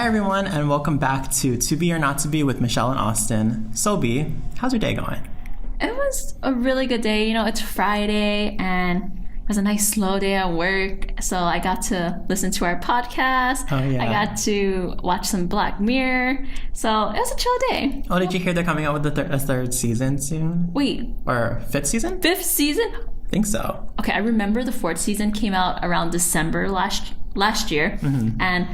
Hi everyone, and welcome back to Be or Not to Be with Michelle and Austin. So B, how's your day going? It was a really good day. You know, it's Friday and it was a nice slow day at work. So I got to listen to our podcast. Oh, yeah. I got to watch some Black Mirror. So it was a chill day. Oh, did you hear they're coming out with a third season soon? Wait, Or fifth season? fifth season? I think so. Okay, I remember the fourth season came out around December last year. Mm-hmm. And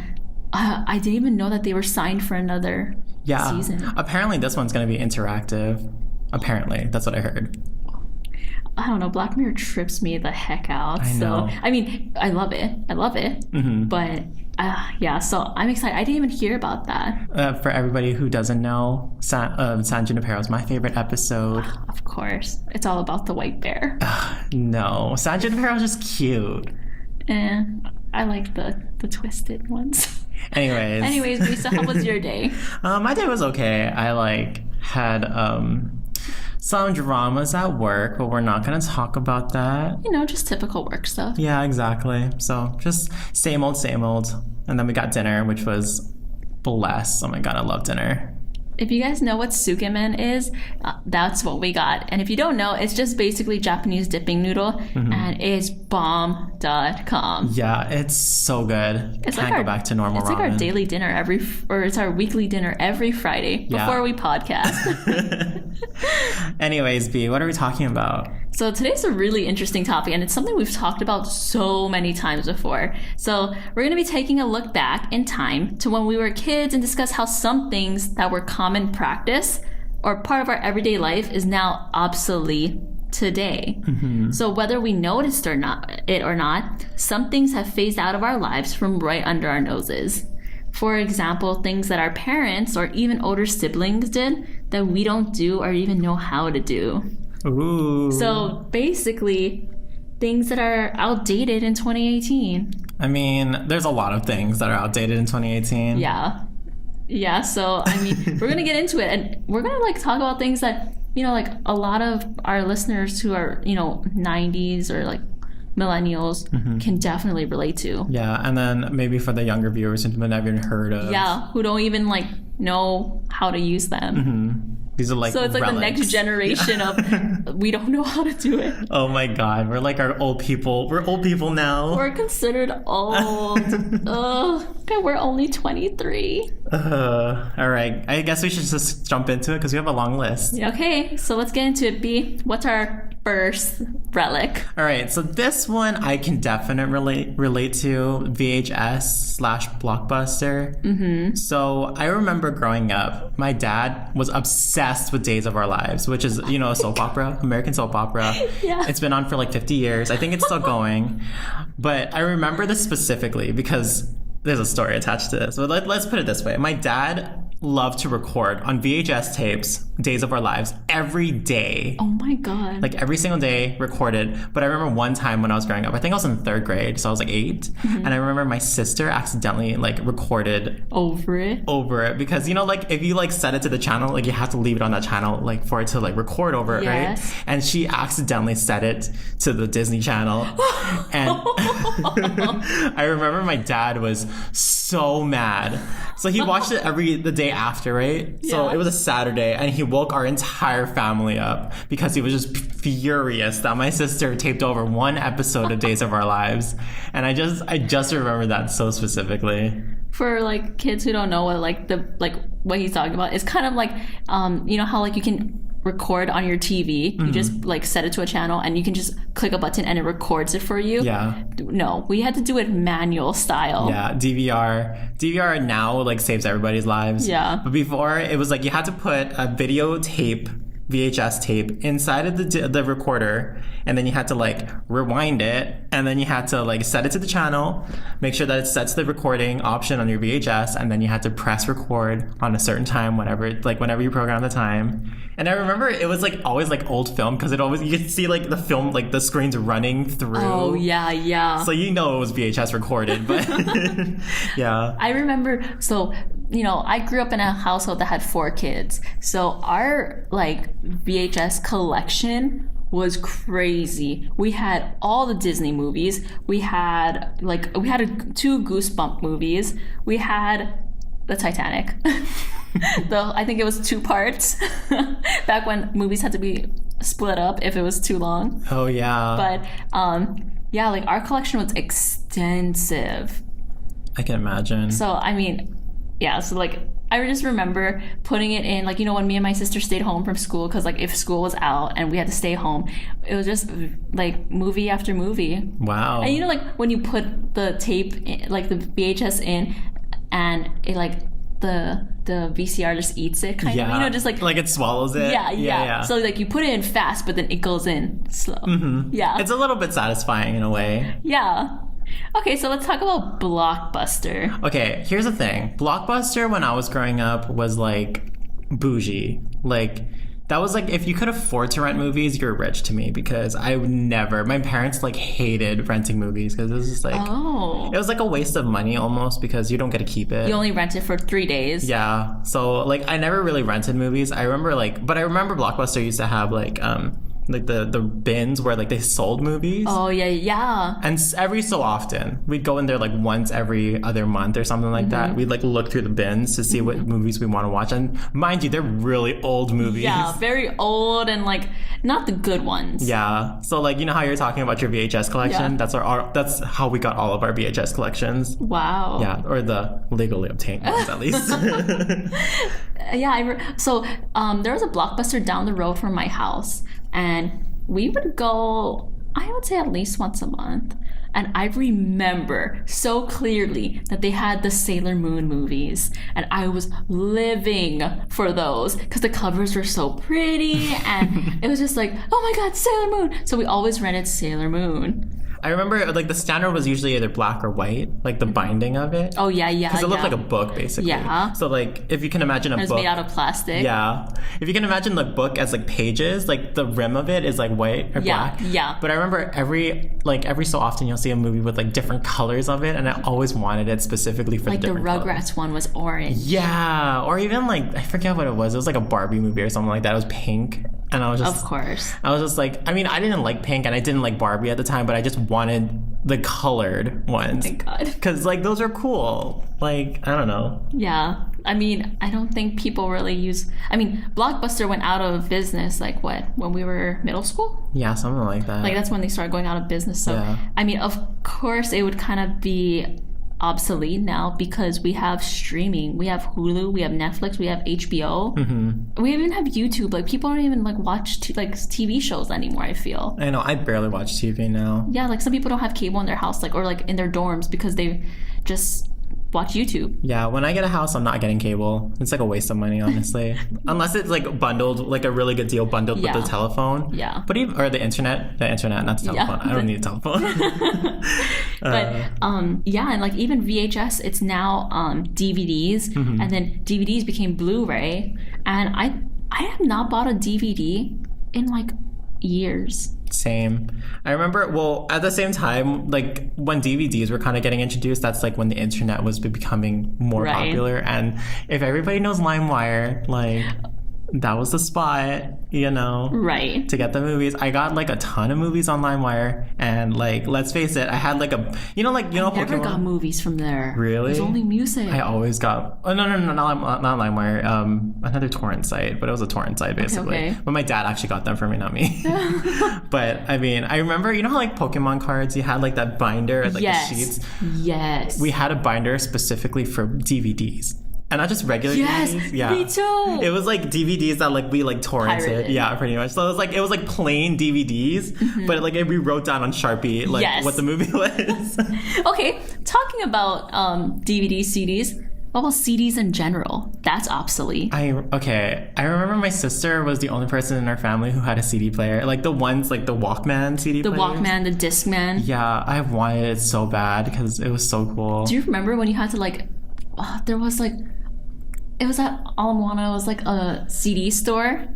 I didn't even know that they were signed for another season. Apparently this one's going to be interactive. Apparently. That's what I heard. I don't know. Black Mirror trips me the heck out. I know. So, I mean, I love it. Mm-hmm. But, yeah, so I'm excited. I didn't even hear about that. For everybody who doesn't know, San Junipero is my favorite episode. Of course. It's all about the white bear. No, San Junipero is just cute. I like the twisted ones. Anyways, Lisa, how was your day? My day was okay. I had some dramas at work, but we're not going to talk about that. You know, just typical work stuff. Yeah, exactly. So just same old. And then we got dinner, which was blessed. Oh my God, I love dinner. If you guys know what sukemen is, that's what we got. And if you don't know, it's just basically Japanese dipping noodle, and it's bomb.com. Yeah, it's so good. It's Can't go back to normal ramen. It's like our daily dinner it's our weekly dinner every Friday before we podcast. Anyways, B, what are we talking about? So today's a really interesting topic, and it's something we've talked about so many times before. So we're going to be taking a look back in time to when we were kids and discuss how some things that were common practice or part of our everyday life is now obsolete today. Mm-hmm. So whether we noticed or not, some things have phased out of our lives from right under our noses. For example, things that our parents or even older siblings did that we don't do or even know how to do. Ooh. So basically, things that are outdated in 2018. I mean, there's a lot of things that are outdated in 2018. Yeah, so I mean, we're going to get into it, and we're going to talk about things that, you know, a lot of our listeners who are, 90s or millennials can definitely relate to. Yeah, and then maybe for the younger viewers who never even heard of. Yeah, who don't even know how to use them. Mm-hmm. These are so it's relics. The next generation of we don't know how to do it. Oh my God, we're our old people. We're old people now. We're considered old. Okay, we're only 23. All right, I guess we should just jump into it because we have a long list. Okay, so let's get into it. B, what's our first relic? All right, so this one I can definitely relate to, VHS/Blockbuster. Mm-hmm. So I remember growing up, my dad was obsessed with Days of Our Lives, which is, a soap opera, American soap opera. Yeah. It's been on for 50 years. I think it's still going. But I remember this specifically because there's a story attached to this. So let's put it this way. My dad loved to record on VHS tapes Days of Our Lives every day. Oh my God. Every single day recorded. But I remember one time when I was growing up, I think I was in 3rd grade, so I was 8. Mm-hmm. And I remember my sister accidentally recorded over it because if you set it to the channel, you have to leave it on that channel for it to record over it, yes. right? And she accidentally set it to the Disney Channel. And I remember my dad was so mad. So he watched it the day after, right? Yeah. So it was a Saturday, and he woke our entire family up because he was just furious that my sister taped over one episode of Days of Our Lives. And I just remember that so specifically. For kids who don't know what what he's talking about, it's kind of how you can record on your TV. You just set it to a channel and you can just click a button and it records it for you. Yeah. No, we had to do it manual style. Yeah, DVR now saves everybody's lives. Yeah. But before it was you had to put a videotape, VHS tape inside of the recorder, and then you had to rewind it, and then you had to set it to the channel, make sure that it sets the recording option on your VHS, and then you had to press record on a certain time whenever you program the time. And I remember it was always old film because it always, you could see the film, the screens running through. Oh yeah. So it was VHS recorded, but yeah. I remember, so I grew up in a household that had 4 kids. So our VHS collection was crazy. We had all the Disney movies. We had 2 Goosebump movies. We had the Titanic. Though I think it was 2 parts back when movies had to be split up if it was too long. Oh yeah. But yeah, like our collection was extensive. I can imagine. So I mean, yeah. So like I just remember putting it in, like, you know, when me and my sister stayed home from school, because like if school was out and we had to stay home, it was just like movie after movie. Wow. And you know, like when you put the tape in, like the VHS in, and it like the VCR just eats it, kind of, you know, just like it swallows it. Yeah. So like you put it in fast, but then it goes in slow. Mm-hmm. Yeah. It's a little bit satisfying in a way. Yeah. Okay, so let's talk about Blockbuster. Okay, here's the thing. Blockbuster, when I was growing up, was like bougie. Like, that was like, if you could afford to rent movies, you're rich to me, because I would never, my parents like hated renting movies because it was just like, it was like a waste of money almost, because you don't get to keep it. You only rent it for 3 days. Yeah. So like, I never really rented movies. I remember Blockbuster used to have like the bins where like they sold movies. Oh yeah. And every so often we'd go in there like once every other month or something like that. We'd like look through the bins to see what movies we want to watch, and mind you, they're really old movies. Yeah, very old, and like not the good ones. Yeah. So like, you know how you're talking about your VHS collection? Yeah. That's how we got all of our VHS collections. Wow. Yeah, or the legally obtained ones at least. Yeah, so there was a Blockbuster down the road from my house, and we would go, I would say, at least once a month. And I remember so clearly that they had the Sailor Moon movies, and I was living for those because the covers were so pretty, and it was just like, oh my god, Sailor Moon. So we always rented Sailor Moon. I remember like the standard was usually either black or white, like the binding of it. Oh yeah. Because it looked like a book basically. Yeah. So like, if you can imagine a book. It was made out of plastic. Yeah. If you can imagine the book as like pages, like the rim of it is like white or black. Yeah. But I remember every so often you'll see a movie with like different colors of it, and I always wanted it specifically for like the different Rugrats colors. one was orange. Yeah. Or even like, I forget what it was. It was like a Barbie movie or something like that. It was pink. And I was just, of course, I was just like, I mean, I didn't like pink and I didn't like Barbie at the time, but I just wanted the colored ones. Oh my god. Because like those are cool. Like, I don't know. Yeah. I mean, I don't think people really use, I mean, Blockbuster went out of business like what, when we were middle school? Yeah, something like that. Like that's when they started going out of business. So yeah. I mean, of course it would kind of be obsolete now because we have streaming. We have Hulu, we have Netflix, we have HBO. Mm-hmm. We even have YouTube. Like people don't even like watch TV shows anymore, I feel. I know, I barely watch TV now. Yeah, like some people don't have cable in their house, like, or like in their dorms because they just watch YouTube. Yeah, when I get a house, I'm not getting cable. It's like a waste of money, honestly. Unless it's like bundled, like a really good deal bundled with the telephone. Yeah. But even, or the internet, not the telephone. Yeah. I don't need a telephone. But yeah, and like even VHS, it's now DVDs, and then DVDs became Blu-ray, and I have not bought a DVD in like years. Same. I remember, well, at the same time, like when DVDs were kind of getting introduced, that's like when the internet was becoming more popular. And if everybody knows LimeWire, like that was the spot, you know, right, to get the movies. I got like a ton of movies on LimeWire, and like, let's face it, I had like a, I never Pokemon. Got movies from there. Really? It was only music. I always got, no, not LimeWire, another torrent site, but it was a torrent site basically. Okay. But my dad actually got them for me, not me. But I mean, I remember, you know how like Pokemon cards, you had like that binder, like the sheets? Yes. We had a binder specifically for DVDs. And not just regular DVDs. Yeah. Me too. It was like DVDs that like we like torrented. Pirated. Yeah, pretty much. So it was like plain DVDs, but like we wrote down on Sharpie like what the movie was. Okay, talking about DVD, CDs. What about CDs in general? That's obsolete. I remember my sister was the only person in our family who had a CD player. Like the ones like the Walkman CD players. The Walkman, the Discman. Yeah, I wanted it so bad because it was so cool. Do you remember when you had to like, there was like, it was at Alamoana, it was like a CD store.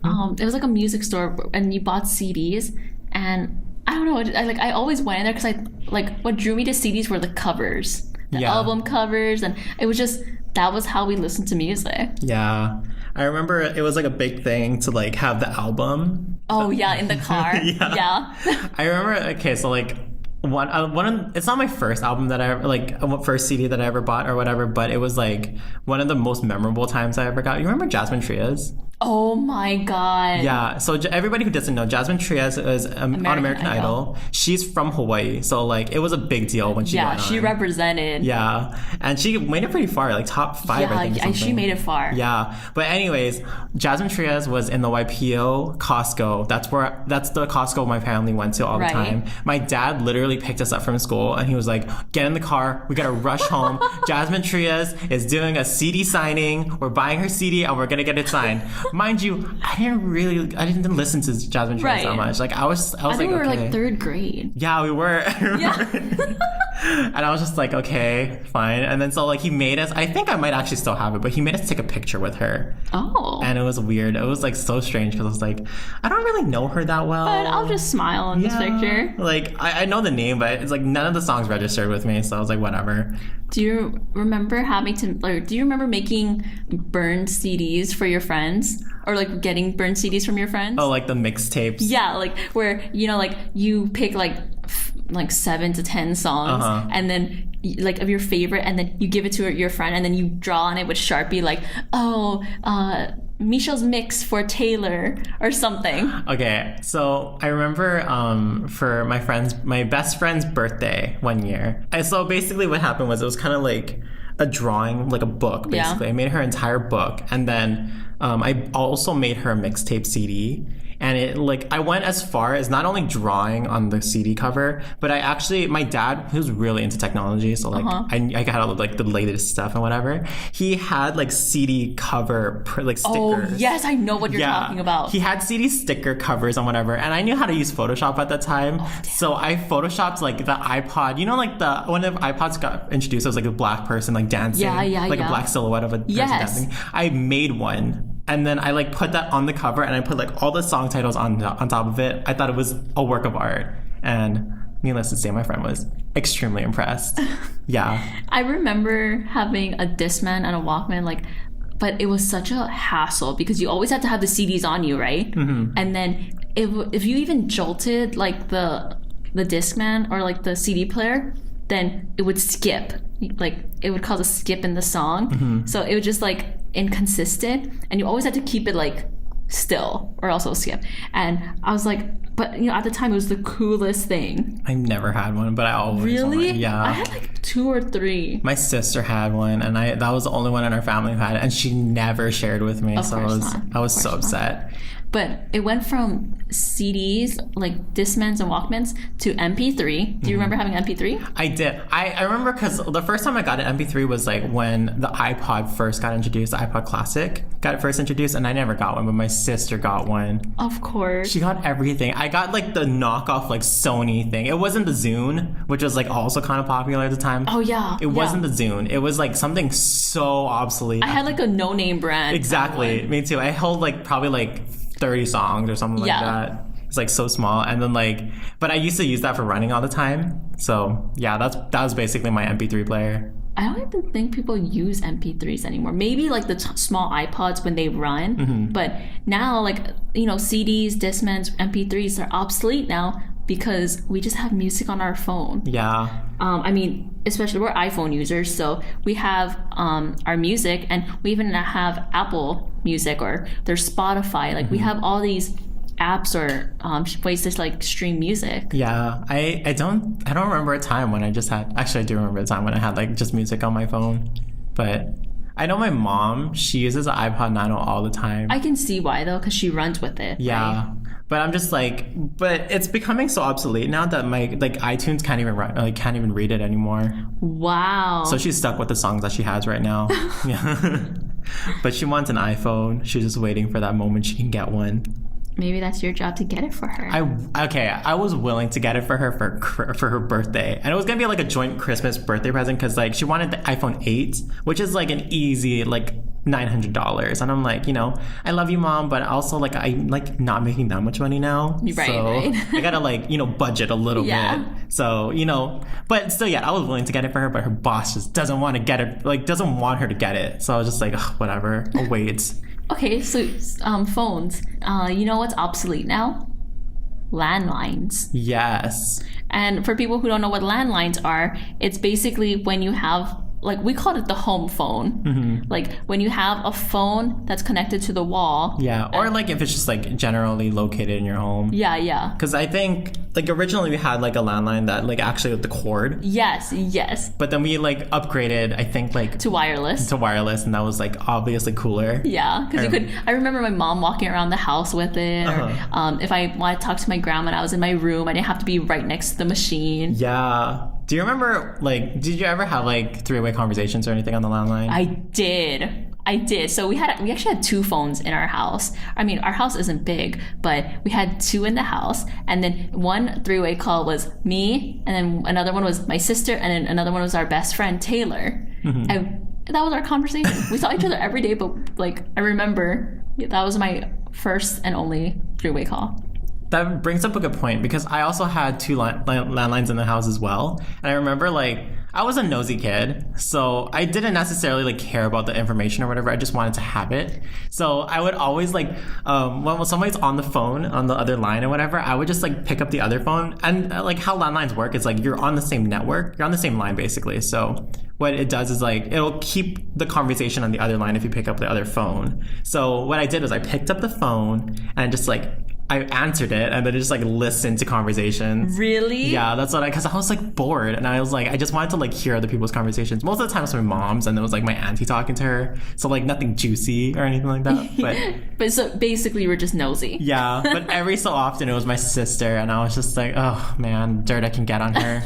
It was like a music store, and you bought CDs, and I don't know, I always went in there because what drew me to CDs were the covers, the album covers, and it was just, that was how we listened to music. Yeah. I remember it was like a big thing to like have the album. Oh yeah, in the car. Yeah. I remember, okay, so like it's not my first album that I ever, like, first CD that I ever bought or whatever, but it was like one of the most memorable times I ever got. You remember Jasmine Trias? Oh my god. Yeah, so everybody who doesn't know, Jasmine Trias is on American Idol. She's from Hawaii, so like it was a big deal when she went on. She represented. Yeah, and she made it pretty far, like top 5, I think. Yeah, she made it far. Yeah, but anyways, Jasmine Trias was in the YPO Costco. That's the Costco my family went to all the time. My dad literally picked us up from school, and he was like, "Get in the car, we gotta rush home. Jasmine Trias is doing a CD signing. We're buying her CD, and we're gonna get it signed." Mind you, I didn't listen to Jasmine Trias that much. Like I was I think like, we were okay. like 3rd grade. Yeah, we were. Yeah. And I was just like, okay, fine. And then so like he made us, I think I might actually still have it, but he made us take a picture with her. Oh. And it was weird. It was like so strange because I was like, I don't really know her that well. But I'll just smile in this picture. Like I know the name, but it's like none of the songs registered with me. So I was like, whatever. Do you remember do you remember making burned CDs for your friends? Or like getting burned CDs from your friends? Oh, like the mixtapes. Yeah, like where, like you pick like 7 to 10 songs and then like of your favorite, and then you give it to your friend, and then you draw on it with Sharpie like, Michelle's mix for Taylor or something. Okay, so I remember for my best friend's birthday one year. And so basically what happened was it was kind of like a drawing, like a book, basically. I made her entire book, and then I also made her a mixtape CD. And it like I went as far as not only drawing on the CD cover, but my dad, who's really into technology, so like I got all of like the latest stuff and whatever. He had like CD cover like stickers. Oh yes, I know what you're talking about. He had CD sticker covers and whatever, and I knew how to use Photoshop at that time. So I photoshopped like the iPod. You know, like when the iPods got introduced, it was like a black person like dancing, like a black silhouette of a person dancing. I made one. And then I like put that on the cover, and I put like all the song titles on top of it. I thought it was a work of art, and needless to say, my friend was extremely impressed. Yeah. I remember having a Discman and a Walkman, but it was such a hassle because you always had to have the CDs on you, right? Mm-hmm. And then if you even jolted like the Discman or like the CD player, then it would skip. Like it would cause a skip in the song. Mm-hmm. So it was just like inconsistent, and you always had to keep it like still or else it'll skip. And I was like, but at the time it was the coolest thing. I never had one, but I always really wanted. Yeah, I had like 2 or 3. My sister had one, and that was the only one in our family who had it, and she never shared with me. So I was so upset. But it went from CDs, like Discmans and Walkmans, to MP3. Do you remember having MP3? I did. I remember because the first time I got an MP3 was like when the iPod first got introduced, the iPod Classic got first introduced, and I never got one, but my sister got one. Of course. She got everything. I got like the knockoff like Sony thing. It wasn't the Zune, which was like also kind of popular at the time. Oh yeah. It wasn't the Zune. It was like something so obsolete. I had like a no-name brand. Exactly. Me too. I held like probably like 30 songs or something like that. It's like so small, and then but I used to use that for running all the time. So yeah, that was basically my MP3 player. I don't even think people use MP3s anymore. Maybe like the small iPods when they run, but now CDs, Discmans, MP3s are obsolete now because we just have music on our phone. Yeah. Especially we're iPhone users, so we have our music, and we even have Apple Music, or there's Spotify. We have all these apps or ways to stream music. Yeah, I don't remember a time when I just had. Actually, I do remember a time when I had just music on my phone, but I know my mom, she uses an iPod Nano all the time. I can see why though, because she runs with it. Yeah. Right? But I'm just but it's becoming so obsolete now that my iTunes can't even read it anymore. Wow. So she's stuck with the songs that she has right now. Yeah. But she wants an iPhone. She's just waiting for that moment she can get one. Maybe that's your job to get it for her. I was willing to get it for her for her birthday, and it was gonna be a joint Christmas birthday present because she wanted the iPhone 8, which is an easy $900, and I'm I love you, Mom, but also I'm not making that much money now, right? I gotta budget a little bit. So but still, I was willing to get it for her, but her boss just doesn't want to get it, doesn't want her to get it. So I was just whatever, I'll wait. Okay, so phones. You know what's obsolete now? landlines. Yes. And for people who don't know what landlines are, it's basically when you have, like, we called it the home phone. Like when you have a phone that's connected to the wall. Yeah, or like if it's just like generally located in your home. Yeah. Because I think like originally we had like a landline that like actually with the cord. Yes. But then we like upgraded, I think like To wireless. And that was like obviously cooler. Yeah, because you could. I remember my mom walking around the house with it. Or if I wanted to talk to my grandma and I was in my room, I didn't have to be right next to the machine. Yeah. Do you remember, like, did you ever have, like, three-way conversations or anything on the landline? I did. So we actually had two phones in our house. I mean, our house isn't big, but we had two in the house. And then one three-way call was me, and then another one was my sister, and then another one was our best friend, Taylor. And that was our conversation. We saw each other every day, but, like, I remember that was my first and only three-way call. That brings up a good point, because I also had two landlines in the house as well. And I remember, like, I was a nosy kid, so I didn't necessarily, like, care about the information or whatever. I just wanted to have it. So I would always, like, when somebody's on the phone, on the other line or whatever, I would just, like, pick up the other phone. And, like, how landlines work is, like, you're on the same network. You're on the same line, basically. So what it does is, like, it'll keep the conversation on the other line if you pick up the other phone. So what I did was I picked up the phone and just, like, I answered it and then just like listened to conversations. Really? Yeah, that's what because I was like bored and I was like I just wanted to like hear other people's conversations. Most of the time it was my mom's and it was like my auntie talking to her. So like nothing juicy or anything like that. But so basically you were just nosy. Yeah, but every so often it was my sister and I was just like, oh man, dirt I can get on her.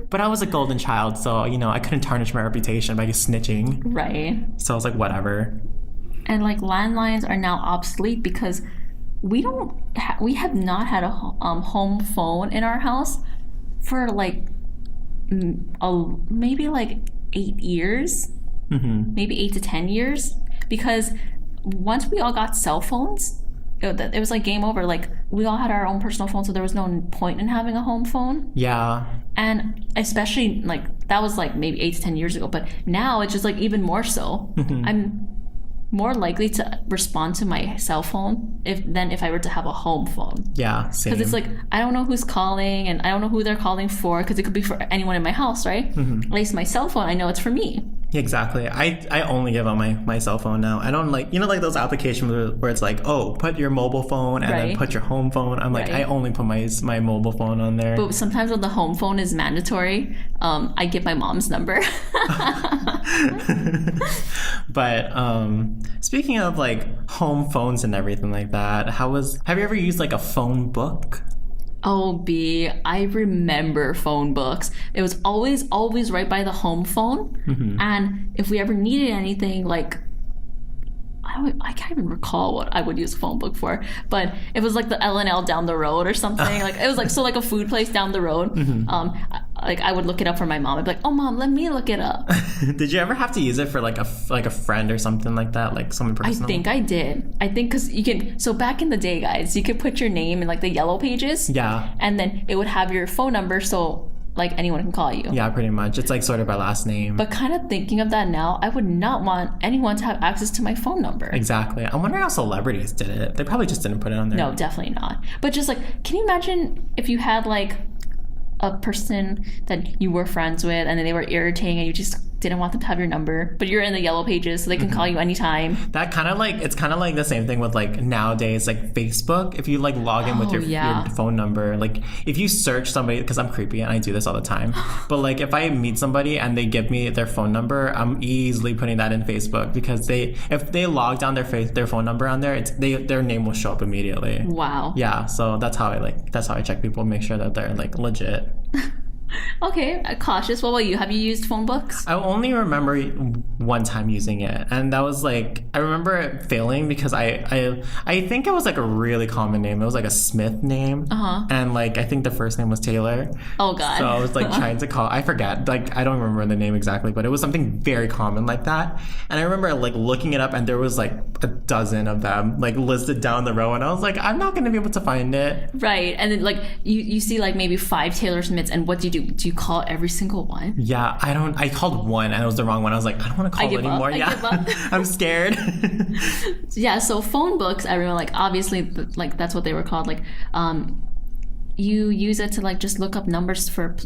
But I was a golden child, so you know I couldn't tarnish my reputation by snitching. Right. So I was like, whatever. And like landlines are now obsolete because we have not had a home phone in our house for like maybe like 8 years, maybe 8 to 10 years, because once we all got cell phones, it was like game over. Like we all had our own personal phone, so there was no point in having a home phone. Yeah. And especially like that was like maybe 8 to 10 years ago, but now it's just like even more so. I'm more likely to respond to my cell phone than if I were to have a home phone. Yeah, same. Because it's like, I don't know who's calling and I don't know who they're calling for because it could be for anyone in my house, right? At least my cell phone, I know it's for me. Exactly. I only give out my cell phone now. I don't like, you know, like those applications where it's like, oh, put your mobile phone and then put your home phone. I'm like, I only put my mobile phone on there. But sometimes when the home phone is mandatory, I give my mom's number. But speaking of like home phones and everything like that, have you ever used like a phone book? Oh, B, I remember phone books. It was always right by the home phone. And if we ever needed anything, like, I can't even recall what I would use a phone book for, but it was like the L&L down the road or something. Like it was like so like a food place down the road. Like I would look it up for my mom. I'd be like, "Oh, mom, let me look it up." Did you ever have to use it for like a friend or something like that, like someone personal? I think I did. I think because you can. So back in the day, guys, you could put your name in like the yellow pages. Yeah. And then it would have your phone number, so like anyone can call you. Yeah, pretty much. It's like sort of by last name. But kind of thinking of that now, I would not want anyone to have access to my phone number. Exactly. I'm wondering how celebrities did it. They probably just didn't put it on there. No, definitely not. But just like, can you imagine if you had like a person that you were friends with and then they were irritating and you just didn't want them to have your number, but you're in the yellow pages so they can call you anytime. That kind of like, it's kind of like the same thing with like nowadays, like Facebook. If you like log in with your phone number, like if you search somebody, because I'm creepy and I do this all the time, but like if I meet somebody and they give me their phone number, I'm easily putting that in Facebook because if they log down their phone number on there, their name will show up immediately. Wow. Yeah, so that's how I check people, make sure that they're like legit. Okay, cautious. What about you? Have you used phone books? I only remember one time using it, and that was like, I remember it failing because I think it was like a really common name. It was like a Smith name, and like I think the first name was Taylor. Oh God! So I was like trying to call. I forget. Like I don't remember the name exactly, but it was something very common like that. And I remember like looking it up, and there was like a dozen of them like listed down the row, and I was like, I'm not going to be able to find it. Right, and then like you see like maybe 5 Taylor Smiths, and what do you do? Do you call every single one? Yeah, I called one and it was the wrong one. I was like, I don't want to call anymore. I give up. I'm scared. Yeah, so phone books, I remember like obviously like that's what they were called. Like you use it to like just look up numbers for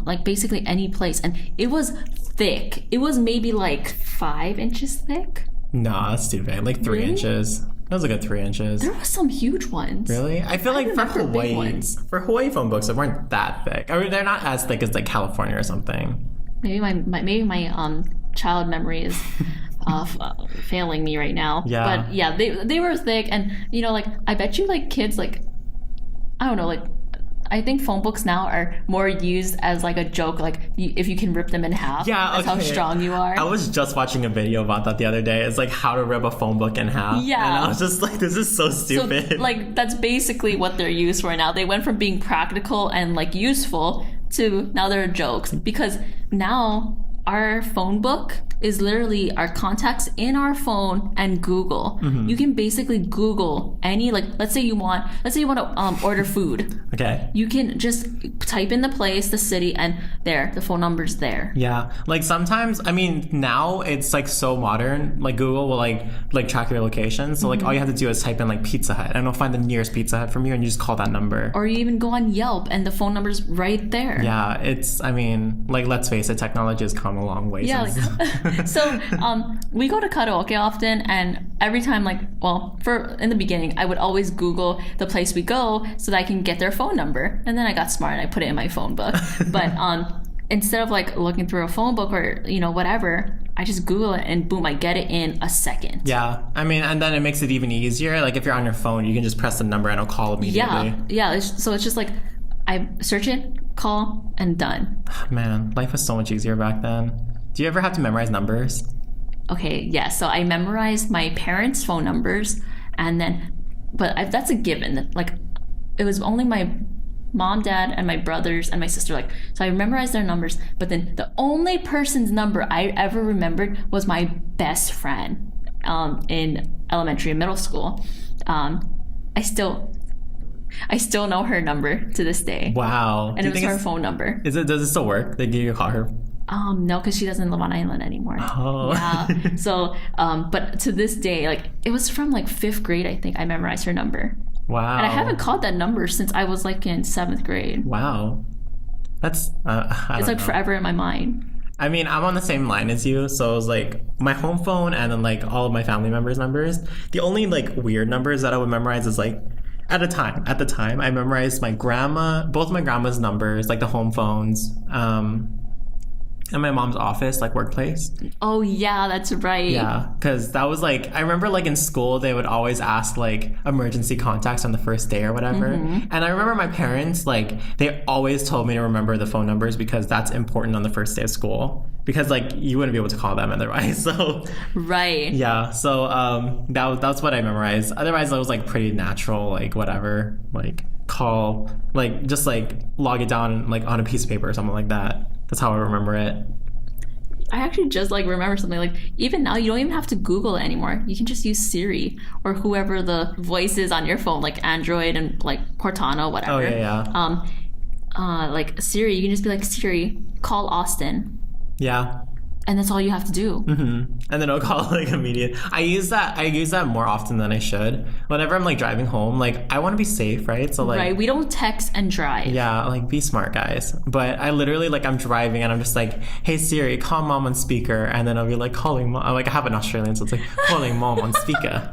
like basically any place, and it was thick. It was maybe like 5 inches thick. Nah, that's too big. Like 3 Really? inches. That was a good 3 inches. There were some huge ones. Really? I feel like for remember big Hawaii, ones. phone books, they weren't that thick. I mean, they're not as thick as like California or something. Maybe my child memory is failing me right now. Yeah. But yeah, they were thick, and you know, like I bet you like kids like I don't know, like I think phone books now are more used as like a joke, like if you can rip them in half. Yeah, that's how strong you are. I was just watching a video about that the other day. It's like how to rip a phone book in half. Yeah. And I was just like, this is so stupid. So, like that's basically what they're used for now. They went from being practical and like useful to now they're jokes, because now our phone book is literally our contacts in our phone and Google. You can basically Google any, like let's say you want to order food. Okay. You can just type in the place, the city, and there the phone number's there. Yeah. Like sometimes, I mean, now it's like so modern. Like Google will like track your location. So like all you have to do is type in like Pizza Hut, and it'll find the nearest Pizza Hut from you, and you just call that number. Or you even go on Yelp and the phone number's right there. Yeah, it's, I mean, like, let's face it, technology has come a long way Yeah, since. like, so we go to karaoke often, and every time, like, well, in the beginning, I would always Google the place we go so that I can get their phone number, and then I got smart and I put it in my phone book. But instead of like looking through a phone book or whatever, I just Google it and boom, I get it in a second. Yeah, I mean, and then it makes it even easier. Like if you're on your phone, you can just press the number and it'll call immediately. Yeah. So it's just like I search it, call, and done. Man, life was so much easier back then. Do you ever have to memorize numbers? Okay, yeah. So I memorized my parents' phone numbers, and then, that's a given. Like, it was only my mom, dad, and my brothers and my sister. Like, so I memorized their numbers. But then the only person's number I ever remembered was my best friend in elementary and middle school. I still know her number to this day. Wow. And it was her phone number. Does it still work? Like, do you call her? No, because she doesn't live on island anymore. Oh. Yeah. So, but to this day, like it was from like 5th grade, I think I memorized her number. Wow. And I haven't called that number since I was like in 7th grade. Wow. That's, It's like forever in my mind. I mean, I'm on the same line as you, so it was like my home phone and then like all of my family members' numbers. The only like weird numbers that I would memorize is like, at the time, I memorized both my grandma's numbers, like the home phones, and my mom's office, like workplace. Oh yeah, that's right. Yeah, because that was like, I remember like in school they would always ask like emergency contacts on the first day or whatever. And I remember my parents, like they always told me to remember the phone numbers because that's important on the first day of school, because like you wouldn't be able to call them otherwise. So right. yeah, so that's what I memorized. Otherwise it was like pretty natural, like whatever, like call, like just like log it down like on a piece of paper or something like that. That's how I remember it. I actually just like remember something, like even now you don't even have to Google it anymore. You can just use Siri or whoever the voice is on your phone, like Android and like Cortana, whatever. Oh yeah. Like Siri, you can just be like, Siri, call Austin. Yeah. And that's all you have to do. And then it'll call like immediate. I use that more often than I should. Whenever I'm like driving home, like I want to be safe, right? So like, right, we don't text and drive. Yeah, like be smart, guys. But I literally like I'm driving and I'm just like, hey Siri, call mom on speaker, and then I'll be like calling mom. Like I have an Australian, so it's like calling mom on speaker.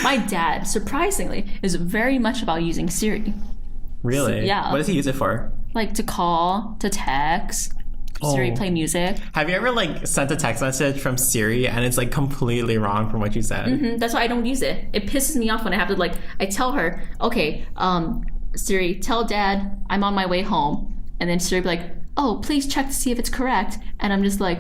My dad, surprisingly, is very much about using Siri. Really? So, yeah. What does he use it for? Like to call, to text. Siri, play music. Have you ever like sent a text message from Siri and it's like completely wrong from what you said? That's why I don't use it. It pisses me off when I have to like, I tell her, okay, Siri, tell dad I'm on my way home. And then Siri be like, oh, please check to see if it's correct. And I'm just like,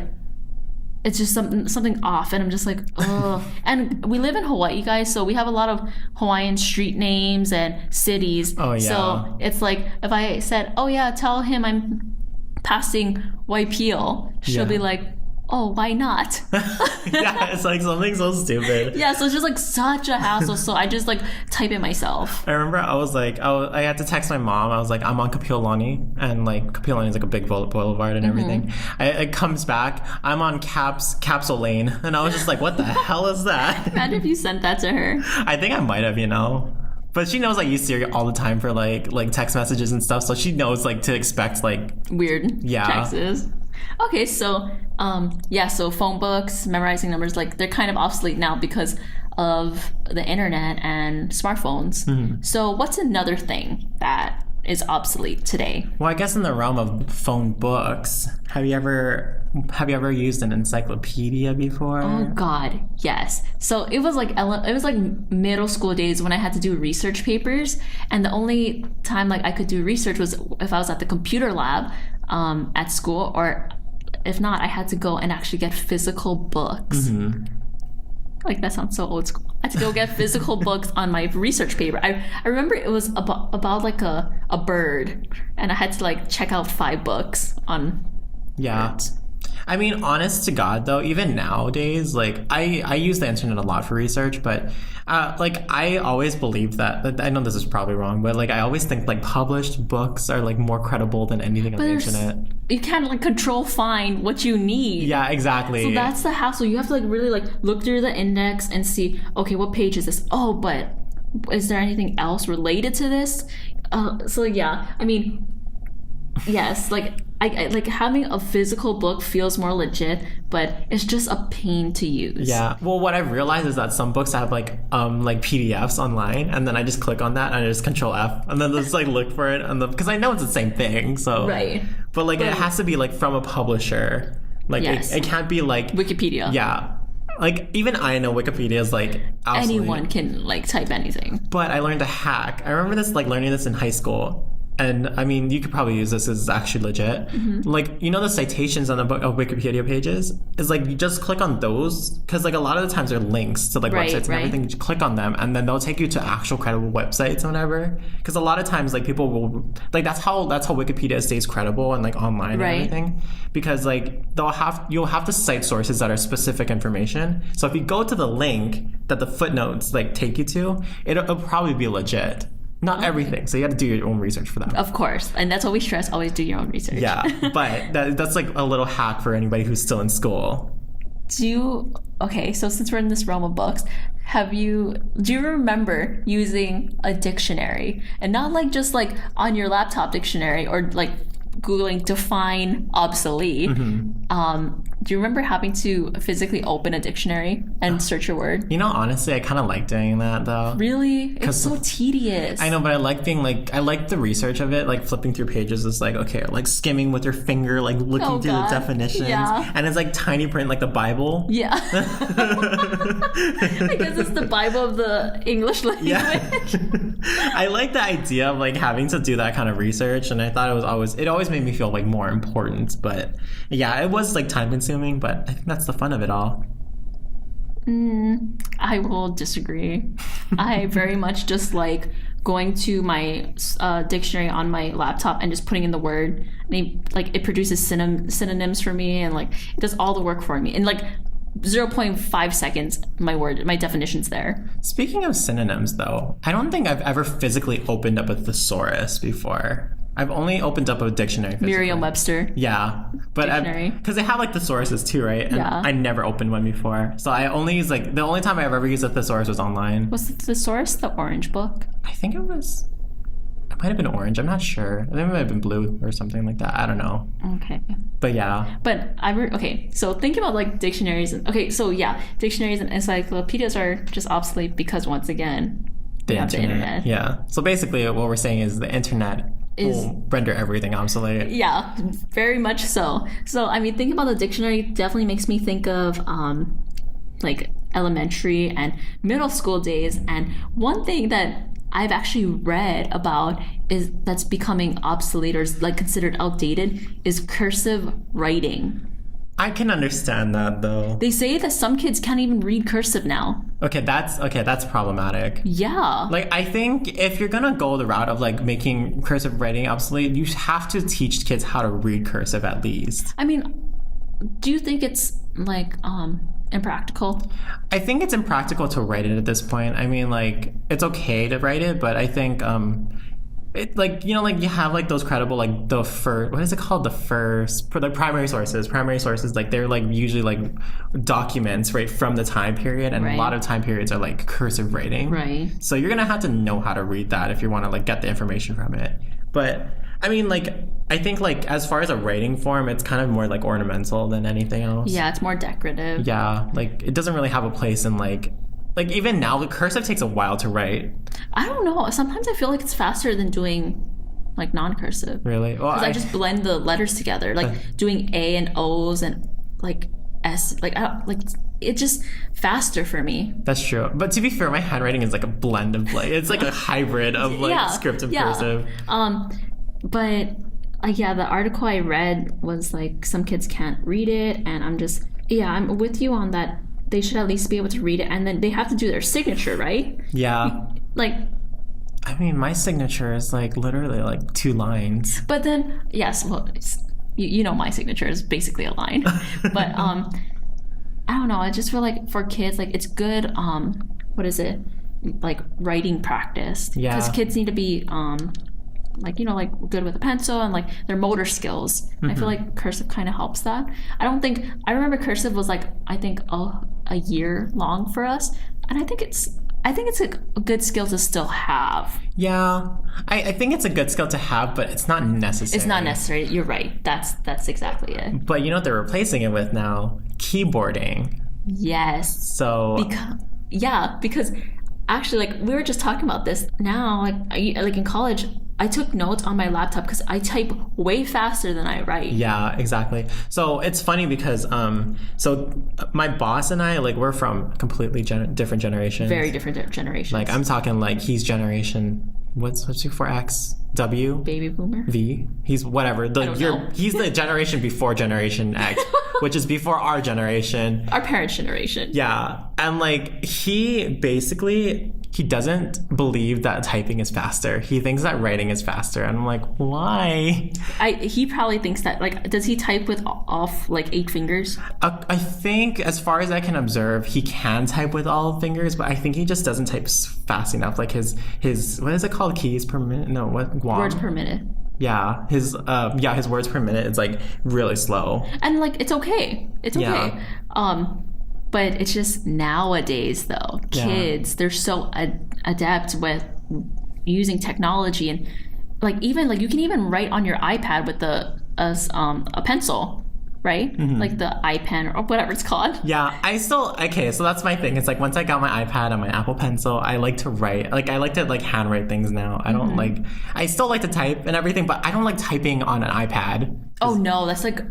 it's just something off. And I'm just like, oh. And we live in Hawaii, guys, so we have a lot of Hawaiian street names and cities. Oh, yeah. So it's like, if I said, oh yeah, tell him I'm passing Waipio, she'll be like, oh, why not? Yeah, it's like something so stupid. Yeah, so it's just like such a hassle, so I just like type it myself. I remember I was like, I had to text my mom. I was like, I'm on Kapiolani, and like Kapiolani is like a big boulevard and everything. It comes back, I'm on Capsule Lane, and I was just like, what the hell is that? Imagine if you sent that to her. I think I might have, But she knows I use Siri all the time for like text messages and stuff, so she knows like to expect like weird texts. Okay, so so phone books, memorizing numbers, like they're kind of obsolete now because of the internet and smartphones. So what's another thing that is obsolete today? Well, I guess in the realm of phone books, have you ever used an encyclopedia before? Oh God, yes. So it was like middle school days when I had to do research papers, and the only time like I could do research was if I was at the computer lab at school, or if not, I had to go and actually get physical books. Like, that sounds so old school. I had to go get physical books on my research paper. I remember it was about like a bird, and I had to like check out 5 books on birds. I mean, honest to God, though, even nowadays, like, I use the internet a lot for research, but, like, I always believe that, I know this is probably wrong, but, like, I always think, like, published books are, like, more credible than anything on the internet. You can't, like, find what you need. Yeah, exactly. So that's the hassle. You have to, like, really, like, look through the index and see, okay, what page is this? Oh, but is there anything else related to this? So, yeah, I mean, yes, like, I like having a physical book feels more legit, but it's just a pain to use. Yeah. Well, what I've realized is that some books have like PDFs online, and then I just click on that and I just Control F, and then just like look for it, and because I know it's the same thing. So right. But like it has to be like from a publisher. Like it can't be like Wikipedia. Yeah. Like even I know Wikipedia is like obsolete. Anyone can like type anything. But I learned a hack. I remember learning this in high school. And I mean, you could probably use this. It's actually legit. Like, you know, the citations on the Wikipedia pages is like you just click on those, because like a lot of the times they're links to like websites and everything. You click on them, and then they'll take you to actual credible websites and whatever. Because a lot of times like people will like that's how Wikipedia stays credible and like online and everything. Because like you'll have to cite sources that are specific information. So if you go to the link that the footnotes like take you to, it'll probably be legit. Not everything, so you got to do your own research for that. Of course, and that's what we stress, always do your own research. Yeah, but that's like a little hack for anybody who's still in school. Okay, so since we're in this realm of books, do you remember using a dictionary? And not like just like on your laptop dictionary or like Googling define obsolete. Do you remember having to physically open a dictionary and search a word? You know, honestly, I kind of like doing that though. Really? It's so tedious. I know, but I like the research of it, like flipping through pages. It's like, okay, like skimming with your finger, like looking through the definitions. Yeah. And it's like tiny print, like the Bible. Yeah. I guess it's the Bible of the English language. Yeah. I like the idea of like having to do that kind of research, and I thought it always made me feel like more important. But yeah, it was like time consuming, but I think that's the fun of it all. I will disagree. I very much just like going to my dictionary on my laptop and just putting in the word. It produces synonyms for me, and like it does all the work for me. In like 0.5 seconds, my definition's there. Speaking of synonyms, though, I don't think I've ever physically opened up a thesaurus before. I've only opened up a dictionary. Merriam-Webster. Yeah. But because they have like thesauruses too, right? And I never opened one before. So I only use the only time I ever used a thesaurus was online. Was the thesaurus the orange book? I think it was. It might have been orange. I'm not sure. I think it might have been blue or something like that. I don't know. Okay. But yeah. But okay. So think about like dictionaries. Dictionaries and encyclopedias are just obsolete because once again, the internet. Yeah. So basically, what we're saying is the internet will render everything obsolete. Yeah, very much so. So, I mean, thinking about the dictionary definitely makes me think of like elementary and middle school days. And one thing that I've actually read about that's becoming obsolete or is like considered outdated is cursive writing. I can understand that though. They say that some kids can't even read cursive now. Okay, that's problematic. Yeah. Like, I think if you're gonna go the route of like making cursive writing obsolete, you have to teach kids how to read cursive at least. I mean, do you think it's like impractical? I think it's impractical to write it at this point. I mean, like, it's okay to write it, but I think It, like, you know, like you have like those credible, like the first, what is it called, the first, the primary sources, like they're like usually like documents right from the time period, and a lot of time periods are like cursive writing, right? So you're gonna have to know how to read that if you want to like get the information from it. But I mean, like, I think like as far as a writing form, it's kind of more like ornamental than anything else. Yeah, it's more decorative. Yeah, like it doesn't really have a place in like even now the cursive takes a while to write. I don't know. Sometimes I feel like it's faster than doing like non-cursive. Really? Well, because I just blend the letters together, like doing A and O's and like S. Like it's just faster for me. That's true. But to be fair, my handwriting is like a blend of like it's like a hybrid of like script and cursive. But yeah, the article I read was like some kids can't read it, and I'm with you on that. They should at least be able to read it, and then they have to do their signature, right? Yeah. Like, I mean, my signature is like literally like 2 lines. But then, yes, well, you know, my signature is basically a line. But I don't know. I just feel like for kids, like it's good. What is it? Like writing practice. Yeah. Because kids need to be like, you know, like good with a pencil and like their motor skills. Mm-hmm. I feel like cursive kind of helps that. I remember cursive was like, I think a year long for us, and I think it's a good skill to still have. Yeah, I think it's a good skill to have, but it's not necessary. It's not necessary. You're right. That's exactly it. But you know what they're replacing it with now? Keyboarding. Yes. So because actually, like we were just talking about this now, like in college, I took notes on my laptop because I type way faster than I write. Yeah, exactly. So it's funny because so my boss and I, like, we're from completely different generations. Very different generations. Like I'm talking like he's generation what's for X? W? Baby boomer? V? He's whatever. He's the generation before Generation X, which is before our generation. Our parents' generation. Yeah. And like he doesn't believe that typing is faster. He thinks that writing is faster. And I'm like, why? He probably thinks that, like, does he type with off like 8 fingers? I think, as far as I can observe, he can type with all fingers, but I think he just doesn't type fast enough. Like his what is it called? Keys per minute? No, what? Guam? Words per minute. Yeah, his words per minute is like really slow. And like it's okay. It's okay. Yeah. But it's just nowadays, though, kids, they're so adept with using technology, and like even like you can even write on your iPad with a pencil, right? Mm-hmm. Like the iPen or whatever it's called. Yeah, so that's my thing. It's like once I got my iPad and my Apple Pencil, I like to write. Like I like to like handwrite things now. I don't I still like to type and everything, but I don't like typing on an iPad. Oh no, that's like.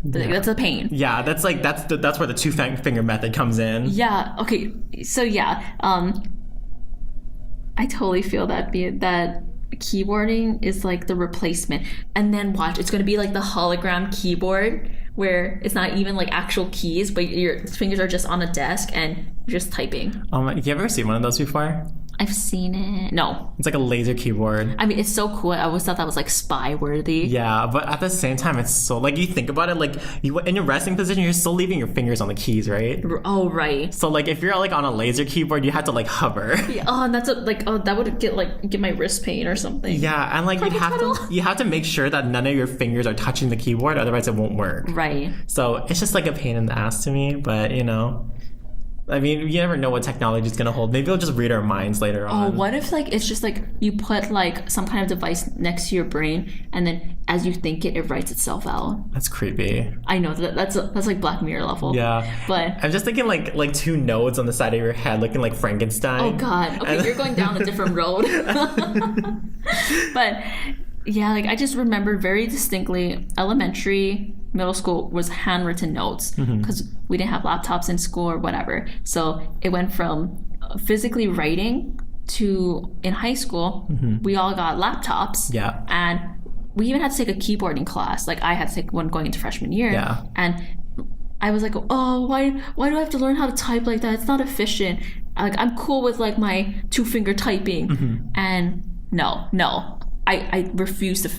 Yeah. That's a pain. Yeah, that's where the 2-finger method comes in. Yeah. Okay. So yeah, I totally feel that keyboarding is like the replacement, and then watch, it's going to be like the hologram keyboard where it's not even like actual keys, but your fingers are just on a desk and you're just typing. Oh my! Have you ever seen one of those before? I've seen it. No. It's like a laser keyboard. I mean, it's so cool. I always thought that was like spy worthy. Yeah, but at the same time, it's so like you think about it, like you in your resting position, you're still leaving your fingers on the keys, right? Oh, right. So like if you're like on a laser keyboard, you have to like hover. Yeah, and that's that would get my wrist pain or something. Yeah, and like you have to make sure that none of your fingers are touching the keyboard, otherwise it won't work. Right. So it's just like a pain in the ass to me, but you know. I mean, you never know what technology is going to hold. Maybe it'll just read our minds later on. Oh, what if like it's just like you put like some kind of device next to your brain, and then as you think it writes itself out? That's creepy. I know that's like Black Mirror level. Yeah, but I'm just thinking like 2 nodes on the side of your head, looking like Frankenstein. Oh God. Okay, you're going down a different road. But yeah, like I just remember very distinctly elementary, middle school was handwritten notes because we didn't have laptops in school or whatever. So it went from physically writing to in high school, we all got laptops. Yeah. And we even had to take a keyboarding class. Like I had to take one going into freshman year. Yeah. And I was like, oh, why do I have to learn how to type like that? It's not efficient. Like I'm cool with like my 2-finger typing. And no. I refuse to,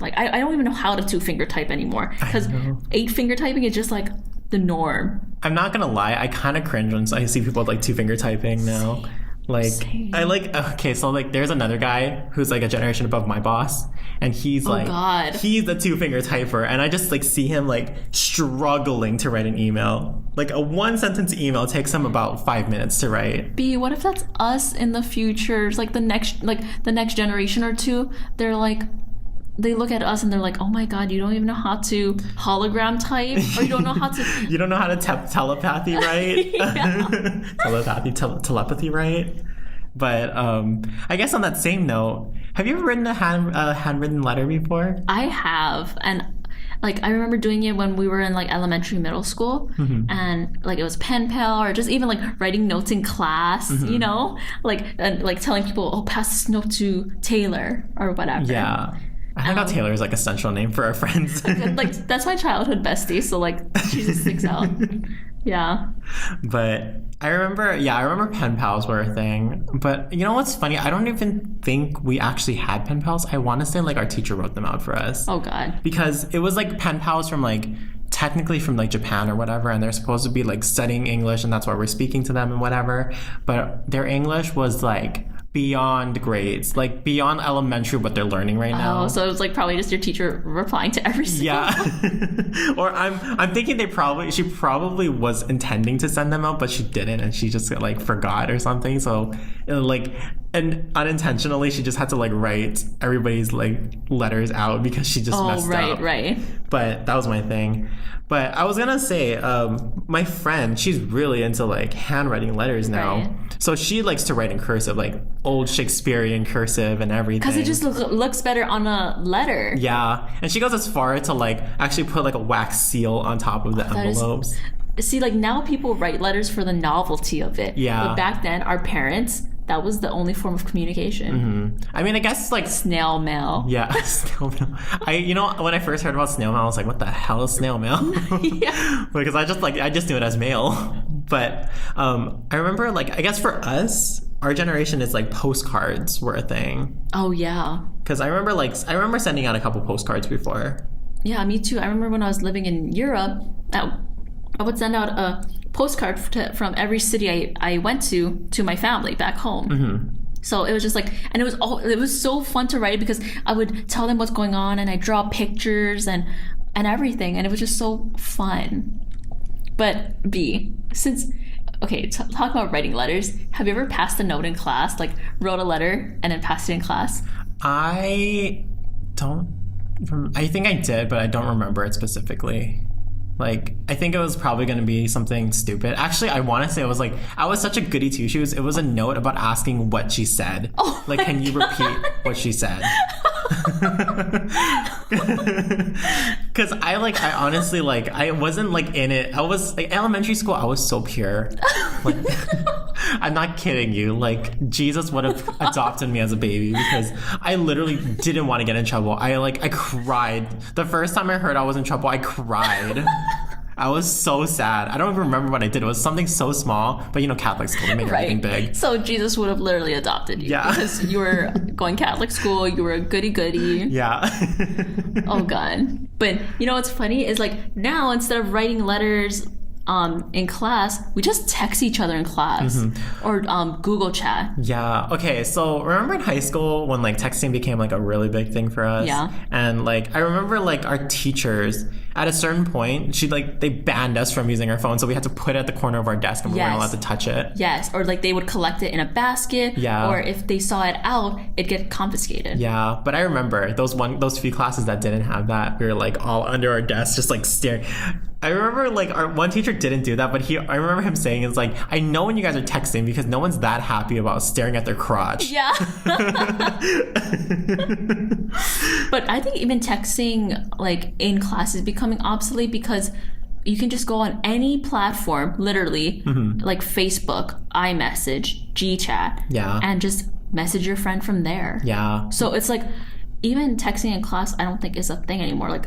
like, I don't even know how to 2-finger type anymore. Because 8-finger typing is just, like, the norm. I'm not going to lie. I kind of cringe when I see people with, like, 2-finger typing now. Like, Same. I like, okay, so like there's another guy who's like a generation above my boss, and he's like, God. he's the 2-finger typer, and I just like see him like struggling to write an email. Like a 1-sentence email takes him about 5 minutes to write. B, what if that's us in the future? It's like the next generation or two, they're like, they look at us and they're like, oh my God, you don't even know how to hologram type, or you don't know how to You don't know how to telepathy, right? Telepathy, right? But I guess on that same note, have you ever written a handwritten letter before? I have, and like I remember doing it when we were in like elementary, middle school, and like it was pen pal, or just even like writing notes in class, you know, like and like telling people, oh, pass this note to Taylor or whatever. Yeah. I forgot Taylor is like a central name for our friends. Like that's my childhood bestie, so like she just sticks out. Yeah. But I remember pen pals were a thing. But you know what's funny? I don't even think we actually had pen pals. I want to say like our teacher wrote them out for us. Oh God. Because it was like pen pals from like technically from like Japan or whatever, and they're supposed to be like studying English, and that's why we're speaking to them and whatever. But their English was like beyond grades, like beyond elementary what they're learning right now. Oh, so it was like probably just your teacher replying to every single Yeah. Or I'm thinking she probably was intending to send them out, but she didn't, and she just like forgot or something. So like, and unintentionally she just had to like write everybody's like letters out because she just messed up. Right. But that was my thing. But I was gonna say, my friend, she's really into like handwriting letters now. Right. So she likes to write in cursive, like old Shakespearean cursive and everything. Because it just looks better on a letter. Yeah. And she goes as far to like actually put like a wax seal on top of the envelopes. See, like now people write letters for the novelty of it. Yeah. But back then, our parents, that was the only form of communication. I mean, I guess like Snail mail. Yeah, snail mail. When I first heard about snail mail, I was like, "What the hell is snail mail?" Yeah. Because I just knew it as mail. But I remember, like, I guess for us, our generation is like postcards were a thing. Oh yeah. Because I remember sending out a couple postcards before. Yeah, me too. I remember when I was living in Europe, I would send out a postcard from every city I went to my family back home. So it was just like, and it was so fun to write because I would tell them what's going on, and I draw pictures and everything, and it was just so fun. But B, talk about writing letters. Have you ever passed a note in class, like wrote a letter and then passed it in class? I think I did, but I don't remember it specifically. Like, I think it was probably going to be something stupid. Actually, I want to say it was like, I was such a goody two-shoes. It was a note about asking what she said. Oh, like, can you repeat what she said? Because I honestly, like, I wasn't like in it. I was like, elementary school, I was so pure. Like, I'm not kidding you. Like, Jesus would have adopted me as a baby because I literally didn't want to get in trouble. I cried. The first time I heard I was in trouble, I cried. I was so sad. I don't even remember what I did. It was something so small, but Catholics totally made everything big. So Jesus would have literally adopted you. Yeah. Because you were going Catholic school, you were a goody-goody. Yeah. Oh, God. But what's funny is like now instead of writing letters in class, we just text each other in class or Google chat. Yeah. Okay. So remember in high school when like texting became like a really big thing for us? Yeah. And like I remember like our teachers at a certain point, they banned us from using our phone, so we had to put it at the corner of our desk and we weren't allowed to touch it. Yes. Or like they would collect it in a basket. Yeah. Or if they saw it out, it'd get confiscated. Yeah. But I remember those few classes that didn't have that, we were like all under our desks just like staring. I remember like our one teacher didn't do that, but I remember him saying, it's like, I know when you guys are texting because no one's that happy about staring at their crotch. Yeah. But I think even texting like in class is becoming obsolete because you can just go on any platform, literally, like Facebook, iMessage, GChat, and just message your friend from there. Yeah. So it's like, even texting in class, I don't think is a thing anymore. Like,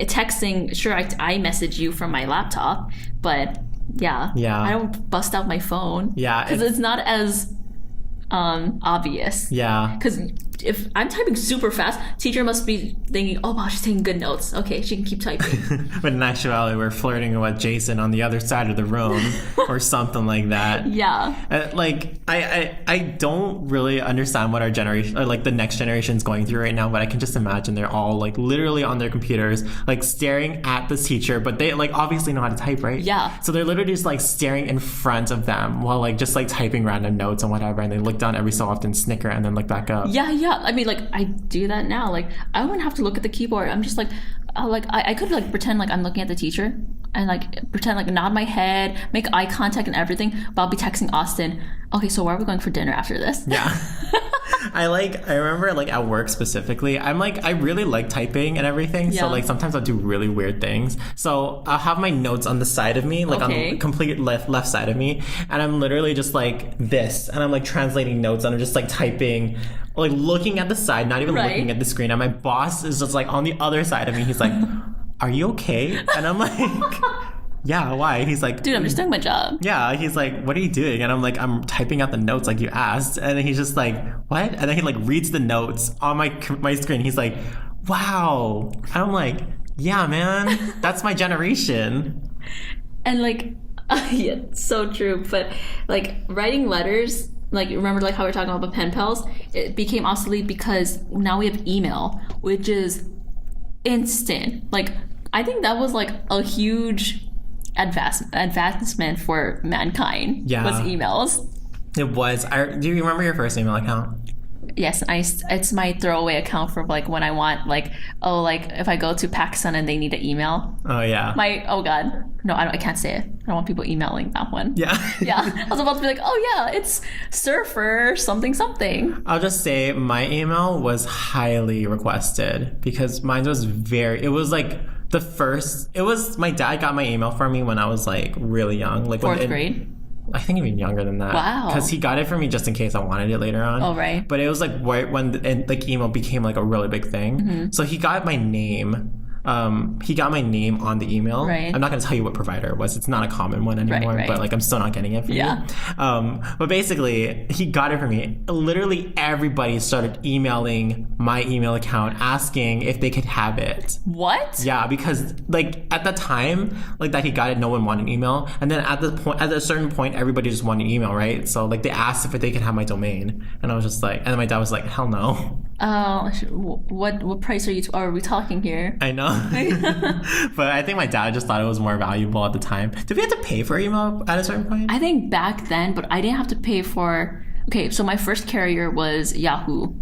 texting, sure, I message you from my laptop, but yeah, I don't bust out my phone. Yeah. Because it's not as obvious. Yeah. Because if I'm typing super fast, teacher must be thinking, oh wow, she's taking good notes. Okay, she can keep typing. But in actuality, we're flirting with Jason on the other side of the room or something like that. Yeah. I don't really understand what our generation, or like the next generation is going through right now, but I can just imagine they're all like literally on their computers, like staring at this teacher, but they like obviously know how to type, right? Yeah. So they're literally just like staring in front of them while like just like typing random notes and whatever, and they look down every so often, snicker, and then look back up. Yeah. I mean, like, I do that now. Like, I wouldn't have to look at the keyboard. I'm just like, I could like pretend like I'm looking at the teacher and like pretend like nod my head, make eye contact and everything, but I'll be texting Austin, okay, so where are we going for dinner after this? Yeah. I remember like at work specifically, I really like typing and everything. Yeah. So like sometimes I'll do really weird things. So I'll have my notes on the side of me, like on the complete left side of me. And I'm literally just like this. And I'm like translating notes and I'm just like typing, like looking at the side, not even looking at the screen. And my boss is just like on the other side of me. He's like, are you okay? And I'm like, yeah, why? He's like, dude, I'm just doing my job. Yeah, he's like, what are you doing? And I'm like, I'm typing out the notes like you asked. And then he's just like, what? And then he like reads the notes on my screen. He's like, wow. And I'm like, yeah, man, that's my generation. And like, yeah, so true. But like writing letters, like remember like how we were talking about the pen pals? It became obsolete because now we have email, which is instant. Like, I think that was like a huge advancement for mankind. Yeah. Was emails. It was. Do you remember your first email account? Yes, it's my throwaway account for like when I want like if I go to Pakistan and they need an email. Oh yeah. Oh god, no, I can't say it. I don't want people emailing that one. Yeah. Yeah, I was about to be like, oh yeah, it's surfer something. I'll just say my email was highly requested because mine was it was like my dad got my email for me when I was like really young, like fourth grade. I think even younger than that. Wow. Because he got it for me just in case I wanted it later on. Oh, right. But it was like right when like email became like a really big thing. Mm-hmm. So he got my name. He got my name on the email. Right. I'm not going to tell you what provider it was. It's not a common one anymore. Right. But like I'm still not getting it for you. But basically, he got it for me. Literally everybody started emailing my email account asking if they could have it. What? Yeah, because like at the time like that he got it, no one wanted email, and then at a certain point, everybody just wanted email, right? So like they asked if they could have my domain, and I was just like, and then my dad was like, hell no. What price are we talking here? I know. But I think my dad just thought it was more valuable at the time. Did we have to pay for email at a certain point? I think back then, but I didn't have to pay for. Okay, so my first carrier was Yahoo.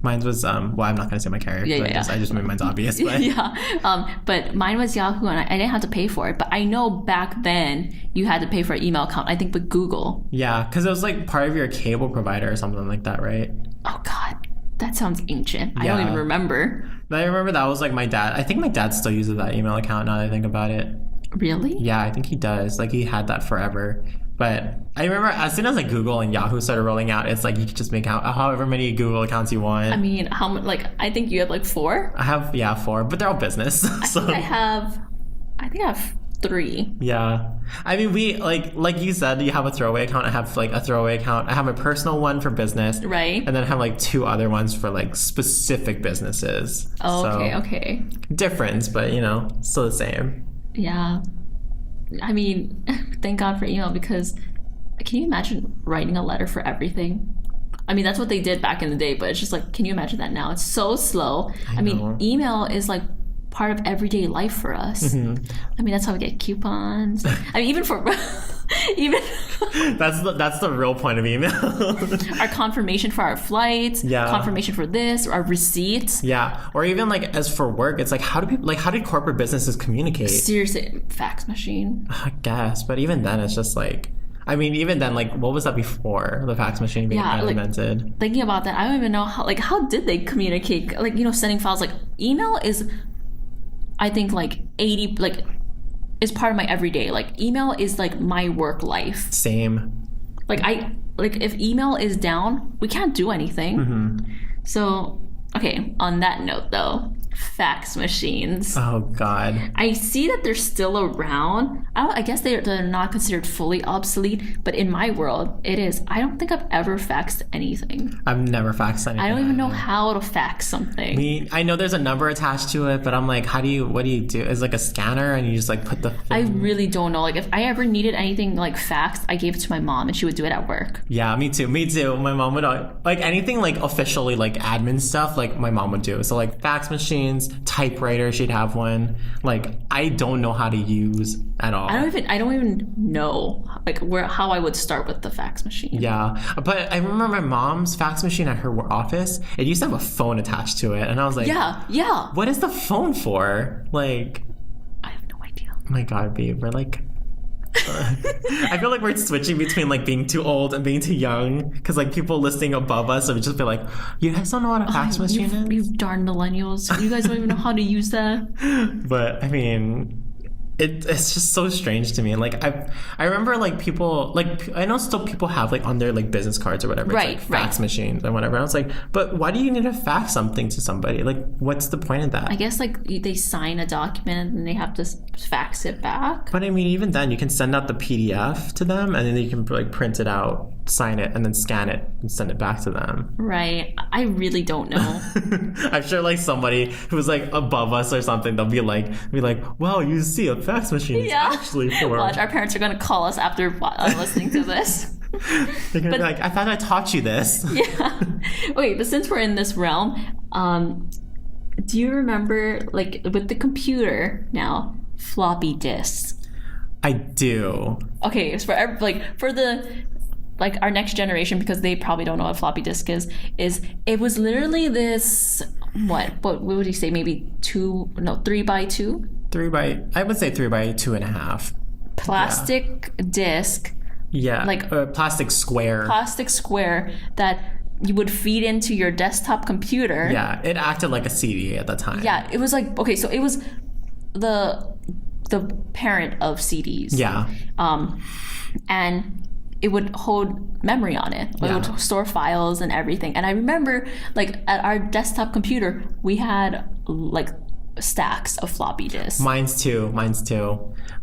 Mine was I'm not going to say my carrier. Yeah. I just made mine's obvious. But. Yeah. But mine was Yahoo, and I didn't have to pay for it. But I know back then you had to pay for an email account. I think with Google. Yeah, because it was like part of your cable provider or something like that, right? Oh God, that sounds ancient. Yeah. I don't even remember. But I remember that was like my dad. I think my dad still uses that email account now that I think about it. Really? Yeah, I think he does. Like he had that forever. But I remember as soon as like Google and Yahoo started rolling out, it's like you could just make out however many Google accounts you want. I mean, I think you have like 4? I have 4, but they're all business. I think I have 3. Yeah. I mean, we like you said, you have a throwaway account. I have like a throwaway account. I have a personal one for business. Right. And then I have like 2 other ones for like specific businesses. Oh, okay. Difference, but still the same. Yeah. I mean, thank God for email, because can you imagine writing a letter for everything? I mean, that's what they did back in the day, but it's just like, can you imagine that now? It's so slow. I mean, email is like part of everyday life for us. Mm-hmm. I mean, that's how we get coupons. I mean, even for that's the real point of email. Our confirmation for our flights, confirmation for this, our receipts. Yeah, or even like as for work, it's like how did corporate businesses communicate? Seriously, fax machine. I guess, but even then, it's just like. I mean, even then, like, what was that before the fax machine being invented? Thinking about that, I don't even know how did they communicate? Like, sending files. Like, email is, I think, like 80, like, is part of my everyday. Like, email is like my work life. Same. Like, if email is down, we can't do anything. Mm-hmm. So, okay. On that note, though, fax machines. Oh God. I see that they're still around. I guess they're not considered fully obsolete, but in my world, it is. I don't think I've ever faxed anything. I've never faxed anything. I don't even know how to fax something. I know there's a number attached to it, but I'm like, what do you do? It's like a scanner and you just like put the thing. I really don't know. Like if I ever needed anything like faxed, I gave it to my mom and she would do it at work. Yeah, me too. My mom would like anything like officially like admin stuff, like my mom would do. So like fax machines, typewriter, she'd have one. Like I don't know how to use at all. I don't even know like how I would start with the fax machine. Yeah, but I remember my mom's fax machine at her office. It used to have a phone attached to it, and I was like, yeah. What is the phone for? Like, I have no idea. Oh my God, babe, we're like. I feel like we're switching between like being too old and being too young because like people listening above us would just be like, you guys don't know what a fax machine is? You darn millennials. You guys don't even know how to use that. But I mean, it's just so strange to me. And like I remember like people like I know still people have like on their like business cards or whatever, right, it's like fax machines and whatever. And I was like, but why do you need to fax something to somebody? Like, what's the point of that? I guess like they sign a document and then they have to fax it back. But I mean, even then, you can send out the PDF to them, and then you can like print it out, sign it, and then scan it and send it back to them. Right. I really don't know. I'm sure like somebody who's like above us or something, they'll be like, well, you see, a fax machine is actually for. Watch, our parents are going to call us after listening to this. They're gonna be like, I thought I taught you this. Yeah. Okay, but since we're in this realm, do you remember like with the computer now, floppy disks? I do. Okay, so for the like our next generation, because they probably don't know what floppy disk is it was literally this what would you say, maybe 3 by 2? I would say 3 by 2.5. Plastic disc. Yeah, like a plastic square that you would feed into your desktop computer. Yeah, it acted like a CD at the time. Yeah, it was like, okay, so it was the parent of CDs. Yeah. And it would hold memory on it. It would store files and everything. And I remember, like, at our desktop computer, we had, like, stacks of floppy disks. Mine's too.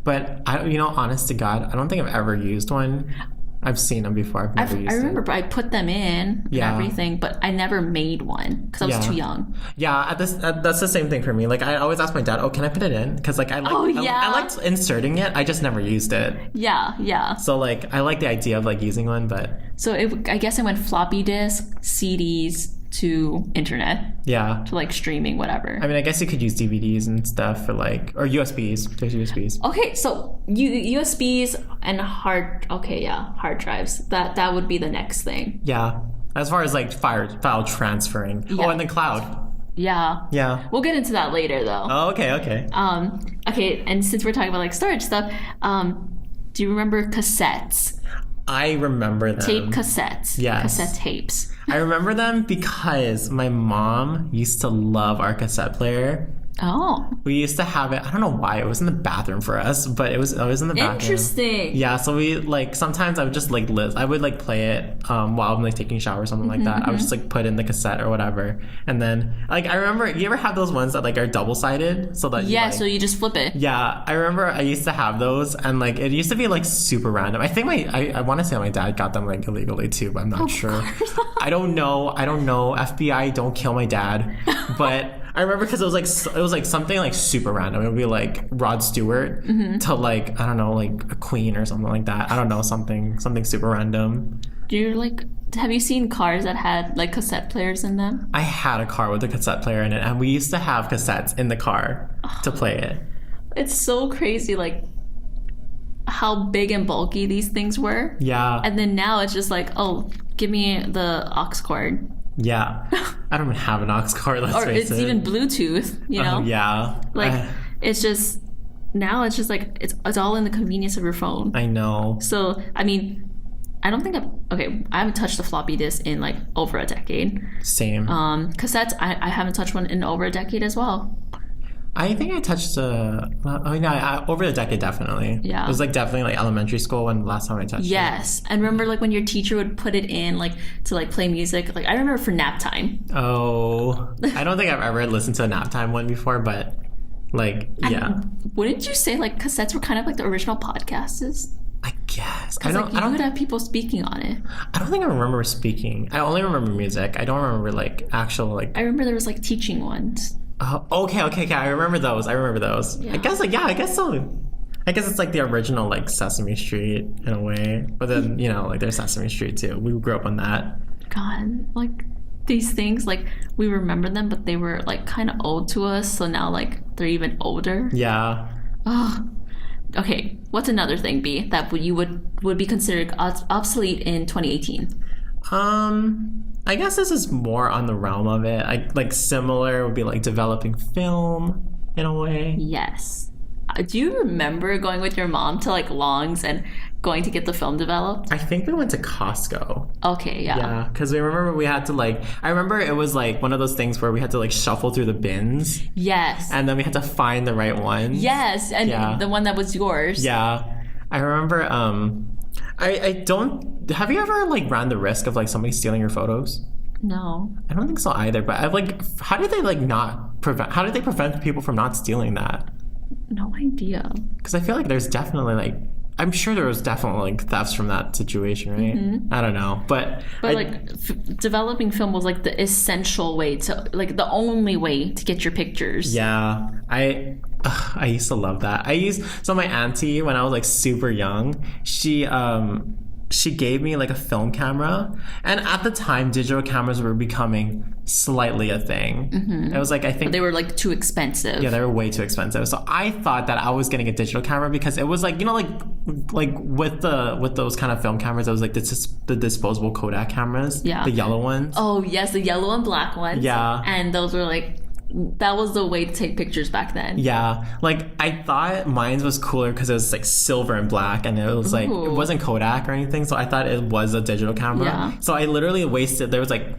But honest to God, I don't think I've ever used one. I've seen them before. I remember I put them in and everything, but I never made one because I was too young. Yeah, that's the same thing for me. Like I always ask my dad, "Oh, can I put it in?" Because like I liked inserting it. I just never used it. Yeah. So like I like the idea of like using one, but so I guess it went floppy disk, CDs to internet. Yeah. To like streaming, whatever. I mean, I guess you could use DVDs and stuff for like, or USBs. There's USBs. Okay, so USBs and hard drives. That would be the next thing. Yeah. As far as like file transferring. Yeah. Oh, and the cloud. Yeah. We'll get into that later though. Oh, okay. Okay, and since we're talking about like storage stuff, do you remember cassettes? I remember them. Tape cassettes. Yes. Cassette tapes. I remember them because my mom used to love our cassette player. Oh. We used to have it. I don't know why. It was in the bathroom for us, but it was always in the bathroom. Interesting. Yeah, so we like sometimes I would just like I would like play it while I'm like taking a shower or something like that. I would just like put in the cassette or whatever. And then like I remember, you ever have those ones that like are double-sided so that so you just flip it. Yeah, I remember I used to have those, and like it used to be like super random. I think I want to say my dad got them like illegally too, but I'm not sure. I don't know. FBI, don't kill my dad. But I remember because it was like something like super random. It would be like Rod Stewart to like, I don't know, like a Queen or something like that. I don't know, something super random. Have you seen cars that had like cassette players in them? I had a car with a cassette player in it, and we used to have cassettes in the car to play it. It's so crazy, like how big and bulky these things were. Yeah. And then now it's just like, oh, give me the aux cord. Yeah. I don't even have an aux cord, let's face it. Or it's even Bluetooth, you know? Yeah. Like, it's just, now it's just like, it's all in the convenience of your phone. I know. So, I mean, I don't think I haven't touched a floppy disk in like over a decade. Same. Cassettes, I haven't touched one in over a decade as well. I think I touched over the decade, definitely. Yeah. It was like definitely like elementary school when last time I touched it. Yes. And remember like when your teacher would put it in like to like play music? Like I remember for nap time. Oh, I don't think I've ever listened to a nap time one before, but like, yeah. And wouldn't you say like cassettes were kind of like the original podcasts? I guess. I don't have people speaking on it. I don't think I remember speaking. I only remember music. I don't remember like actual like. I remember there was like teaching ones. Okay. I remember those. Yeah. I guess I guess so. I guess it's like the original like Sesame Street in a way, but then like there's Sesame Street too. We grew up on that. God, like these things, like we remember them, but they were like kind of old to us. So now like they're even older. Yeah. Oh. Okay, what's another thing, B, that you would be considered obsolete in 2018? I guess this is more on the realm of it. Like similar would be like developing film in a way. Yes. Do you remember going with your mom to like Long's and going to get the film developed? I think we went to Costco. Okay, yeah. Yeah, because we remember we had to like, I remember it was like one of those things where we had to like shuffle through the bins. Yes. And then we had to find the right one. Yes, and the one that was yours. Yeah. I remember, have you ever like ran the risk of like somebody stealing your photos? No. I don't think so either, but I've like, how did they prevent people from not stealing that? No idea. Because I feel like there's definitely like, I'm sure there was definitely like thefts from that situation, right? Mm-hmm. I don't know, but developing film was like the essential way to, like the only way to get your pictures. Yeah, I used to love that. So my auntie, when I was like super young, she gave me like a film camera, and at the time digital cameras were becoming slightly a thing. Mm-hmm. It was like, I think, but they were like too expensive. Yeah, they were way too expensive. So I thought that I was getting a digital camera because it was like, like with those kind of film cameras, it was like the disposable Kodak cameras. Yeah, the yellow ones. Oh yes, the yellow and black ones. Yeah, and those were like, that was the way to take pictures back then. Yeah, like I thought mine was cooler because it was like silver and black, and it was like, it wasn't Kodak or anything, so I thought it was a digital camera. Yeah. So I literally wasted, there was like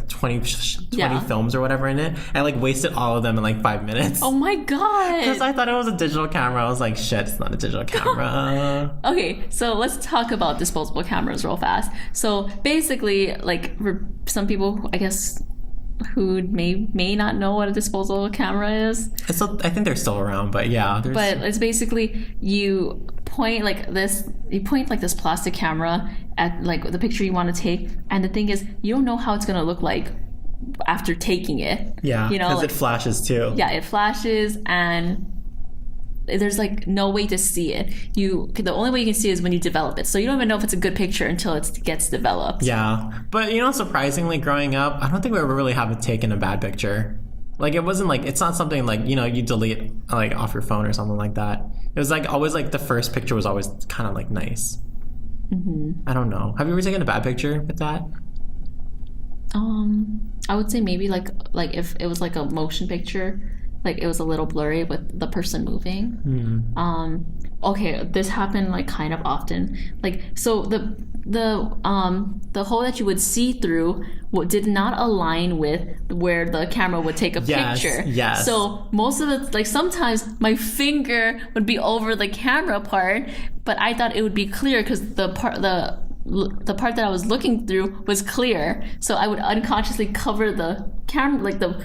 20 films or whatever in it. I like wasted all of them in like 5 minutes. Oh my god! Because I thought it was a digital camera. I was like, shit, it's not a digital camera. Okay, so let's talk about disposable cameras real fast. So basically, like for some people, I guess, who may not know what a disposable camera is. I think they're still around, but yeah. But it's basically you point like this plastic camera at like the picture you want to take, and the thing is, you don't know how it's gonna look like after taking it. Yeah, because it flashes too. Yeah, it flashes, and there's like no way to see it. The only way you can see it is when you develop it. So you don't even know if it's a good picture until it gets developed. Yeah, but surprisingly, growing up, I don't think we ever really haven't taken a bad picture. Like it wasn't like, it's not something like you delete like off your phone or something like that. It was like always like the first picture was always kind of like nice. Mm-hmm. I don't know. Have you ever taken a bad picture with that? I would say maybe like if it was like a motion picture. Like it was a little blurry with the person moving. Okay, this happened like kind of often. Like so the hole that you would see through did not align with where the camera would take a picture. Yes. So most of it, like sometimes my finger would be over the camera part, but I thought it would be clear because the part that I was looking through was clear. So I would unconsciously cover the camera, like the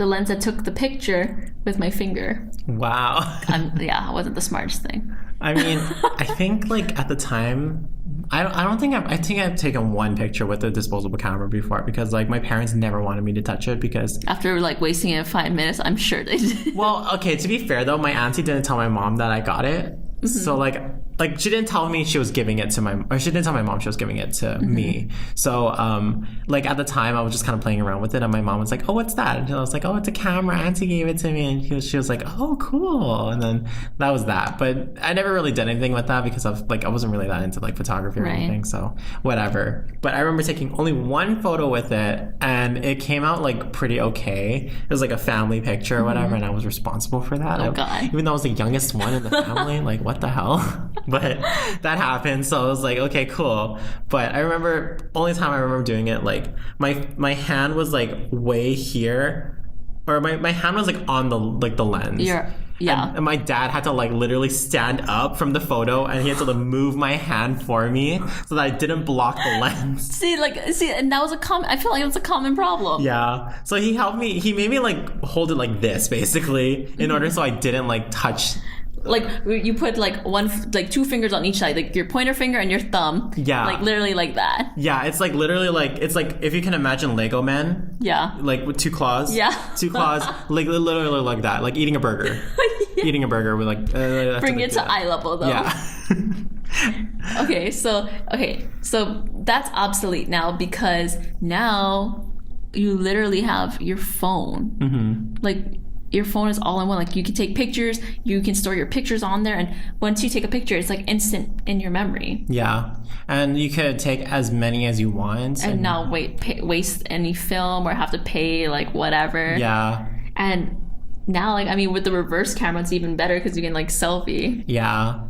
lens that took the picture, with my finger. Wow. Yeah, it wasn't the smartest thing. I mean, I think like at the time, I think I've taken one picture with a disposable camera before, because like my parents never wanted me to touch it, because after like wasting it 5 minutes, I'm sure they did. Well, okay, to be fair though, my auntie didn't tell my mom that I got it. Mm-hmm. So like she didn't tell me she was giving it to she didn't tell my mom she was giving it to mm-hmm. me. So like at the time I was just kind of playing around with it, and my mom was like, oh, what's that? And I was like, oh, it's a camera, auntie gave it to me. And she was like, oh, cool. And then that was that. But I never really did anything with that, because of like I wasn't really that into like photography or anything, so whatever. But I remember taking only one photo with it, and it came out like pretty okay. It was like a family picture or whatever, mm-hmm. and I was responsible for that. Oh god. Even though I was the youngest one in the family, like what the hell? But that happened, so I was like, okay, cool. But I remember, only time I remember doing it, like my hand was like way here, or my hand was like on the lens. Yeah. And my dad had to like literally stand up from the photo, and he had to like move my hand for me so that I didn't block the lens. See, and that was I feel like it was a common problem. Yeah. So he helped me. He made me like hold it like this, basically, in order so I didn't like touch. Like you put like two fingers on each side, like your pointer finger and your thumb. Yeah. Like literally like that. Yeah, it's like literally like, it's like if you can imagine Lego men. Yeah. Like with two claws. Yeah. Two claws, like literally like that, like eating a burger. Yeah. Eating a burger with like. Bring it to eye level though. Yeah. Okay, so that's obsolete now, because now you literally have your phone. Mm-hmm. Like your phone is all in one. Like you can take pictures, you can store your pictures on there, and once you take a picture, it's like instant in your memory. Yeah, and you could take as many as you want, and not waste any film or have to pay like whatever. Yeah, and now like I mean with the reverse camera, it's even better because you can like selfie. Yeah.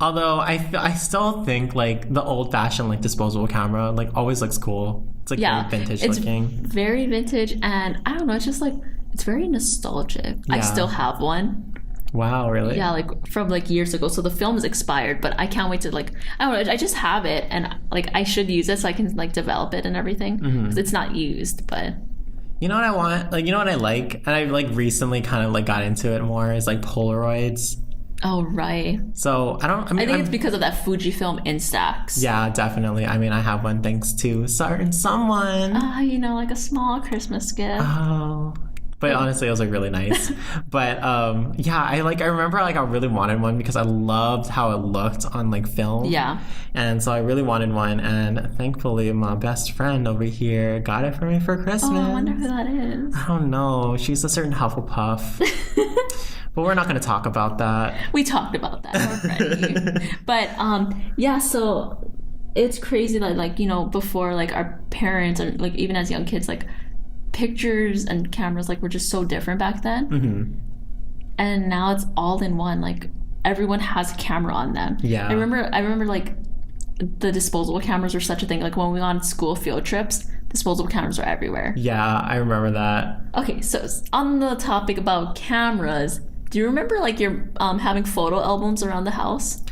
Although I still think like the old-fashioned like disposable camera like always looks cool. It's like very vintage looking. Very vintage, and I don't know, it's just like it's very nostalgic. Yeah. I still have one. Wow, really? Yeah, like from like years ago. So the film is expired, but I can't wait to like I don't know. I just have it, and like I should use it so I can like develop it and everything. Mm-hmm. It's not used, but. You know what I want? Like, you know what I like? And I like recently kind of like got into it more is like Polaroids. Oh, right. So I think it's because of that Fujifilm Instax. Yeah, definitely. I mean, I have one thanks to someone. Like a small Christmas gift. Oh. But honestly, it was like really nice. But yeah, I remember like I really wanted one because I loved how it looked on like film. Yeah. And so I really wanted one, and thankfully my best friend over here got it for me for Christmas. Oh, I wonder who that is. I don't know. She's a certain Hufflepuff. But we're not going to talk about that. We talked about that already. But yeah, so it's crazy that like, before like our parents and like even as young kids, like pictures and cameras like were just so different back then. Mm-hmm. And now it's all in one. Like everyone has a camera on them. Yeah. I remember like the disposable cameras were such a thing. Like when we went on school field trips, disposable cameras were everywhere. Yeah, I remember that. Okay, so on the topic about cameras, do you remember like your having photo albums around the house?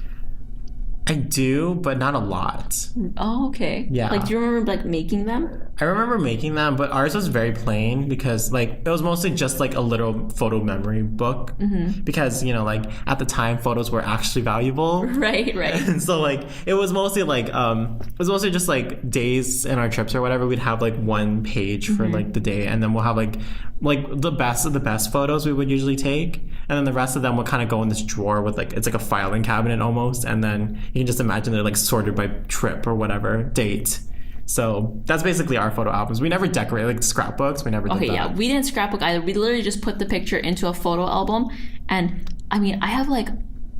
I do, but not a lot. Oh, okay. Yeah. Like, do you remember like making them? I remember making them, but ours was very plain because like it was mostly just like a little photo memory book. Mm-hmm. Because like at the time photos were actually valuable. Right. And so like it was mostly like it was mostly just like days in our trips or whatever. We'd have like one page for like the day, and then we'll have like the best of the best photos we would usually take, and then the rest of them would kind of go in this drawer with like it's like a filing cabinet almost, and then you can just imagine they're like sorted by trip or whatever date. So that's basically our photo albums. We never decorated like scrapbooks. We never did that. Okay, yeah, we didn't scrapbook either. We literally just put the picture into a photo album, and I mean, I have like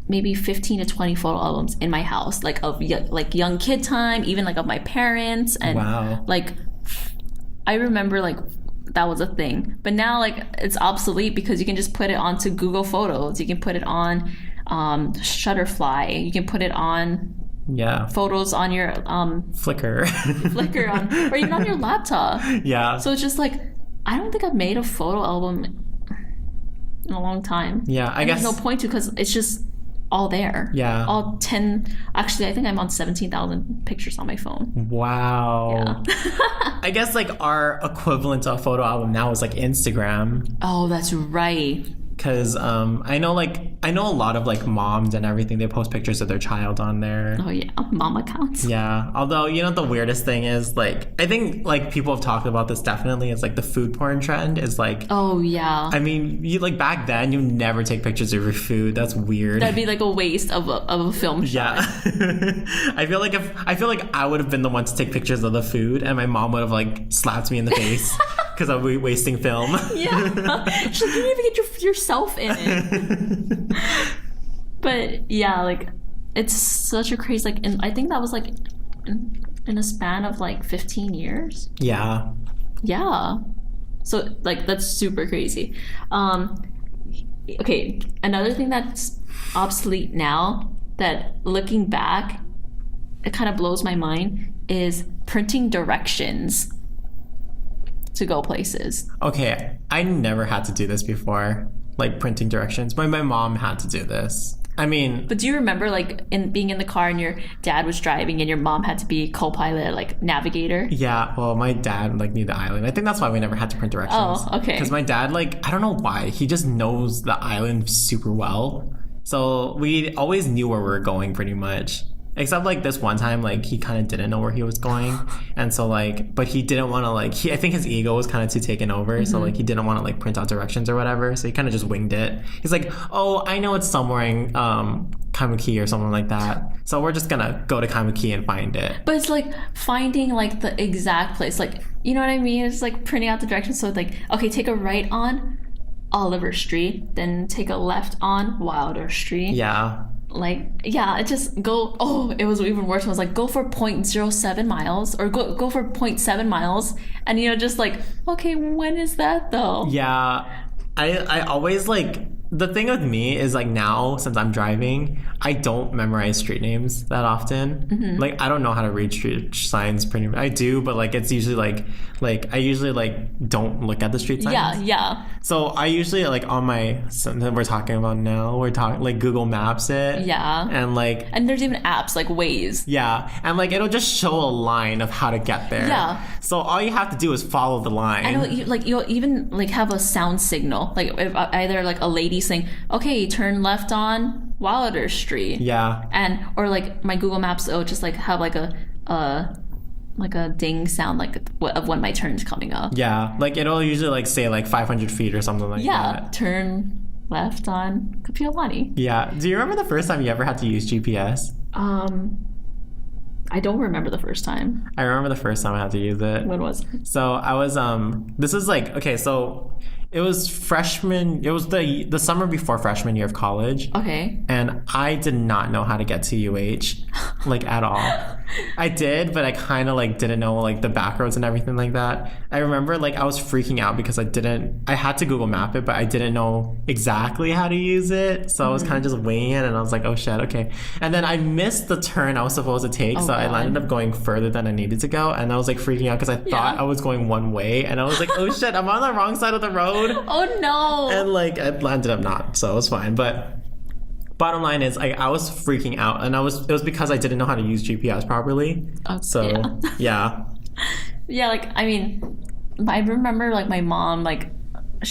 maybe 15 to 20 photo albums in my house, like of like young kid time, even like of my parents, and wow. Like I remember like that was a thing, but now like it's obsolete because you can just put it onto Google Photos. You can put it on Shutterfly. You can put it on photos on your Flickr or even on your laptop. Yeah. So it's just like I don't think I've made a photo album in a long time. Yeah, I guess there's no point to because it's just all there. Yeah. All 10. Actually, I think I'm on 17,000 pictures on my phone. Wow. Yeah. I guess like our equivalent to a photo album now is like Instagram. Oh, that's right. Because I know a lot of like moms and everything, they post pictures of their child on there. Oh yeah, mom accounts. Yeah, although the weirdest thing is like I think like people have talked about this definitely is like the food porn trend is like. Oh yeah. I mean, you like back then you never take pictures of your food. That's weird. That'd be like a waste of a film shot. Yeah. I feel like I would have been the one to take pictures of the food, and my mom would have like slapped me in the face. Because I'll be wasting film. Yeah. She's like, you didn't even get yourself in it. But yeah, like, it's such a crazy, like, and I think that was like in a span of like 15 years. Yeah. Yeah. So, like, that's super crazy. Okay, another thing that's obsolete now that looking back, it kind of blows my mind is printing directions. to go places. Okay, I never had to do this before, like printing directions, but my mom had to do this. I mean, But do you remember like being in the car and your dad was driving and your mom had to be co-pilot, like navigator? yeah, well, my dad like knew the island. I think that's why we never had to print directions. Oh, okay. Because my dad, like, I don't know why, he just knows the island super well. So we always knew where we were going pretty much. Except like this one time, like he kind of didn't know where he was going, and so like, but he didn't want to like. I think his ego was kind of too taken over, so like he didn't want to like print out directions or whatever. So he kind of just winged it. He's like, "Oh, I know it's somewhere in Kaimuki or something like that. So we're just gonna go to Kaimuki and find it." But it's like finding like the exact place, like, you know what I mean? It's like printing out the directions. So like, okay, take a right on Oliver Street, then take a left on Wilder Street. Yeah. Like, yeah, it just go. Oh, it was even worse. It was like go for 0.07 miles or go for 0.7 miles, and you know, just like, okay, when is that though? Yeah, I always like, the thing with me is like now since I'm driving, I don't memorize street names that often. Like I don't know how to read street signs pretty much. I do, but like it's usually like I usually like don't look at the street signs. Yeah. So I usually like on my something we're talking about now, we're talking like Google Maps it. Yeah. And like, And there's even apps like Waze. yeah, and like it'll just show a line of how to get there. Yeah. So all you have to do is follow the line. And you'll even like have a sound signal, like if either like a lady saying, "Okay, turn left on Wilder Street." Yeah. And or like my Google Maps, it'll just like have like a ding sound like of when my turn's coming up. Yeah, like it'll usually like say like 500 feet or something like that. Turn left on Kapiolani. Yeah. Do you remember the first time you ever had to use GPS? I don't remember the first time. I remember the first time I had to use it. When was it? So I was this is like, okay, so it was the summer before freshman year of college. Okay. And I did not know how to get to UH like at all. I did, but I kind of like didn't know like the back roads and everything like that. I remember like I was freaking out because I had to Google map it, but I didn't know exactly how to use it. So I was kind of just winging it, and I was like, oh shit, okay. And then I missed the turn I was supposed to take. So I ended up going further than I needed to go. And I was like freaking out because I thought I was going one way, and I was like, oh shit, I'm on the wrong side of the road. Oh no. And like I ended up not, so it was fine. But bottom line is I was freaking out, and it was because I didn't know how to use GPS properly. So yeah. Yeah, like I mean, I remember like my mom, like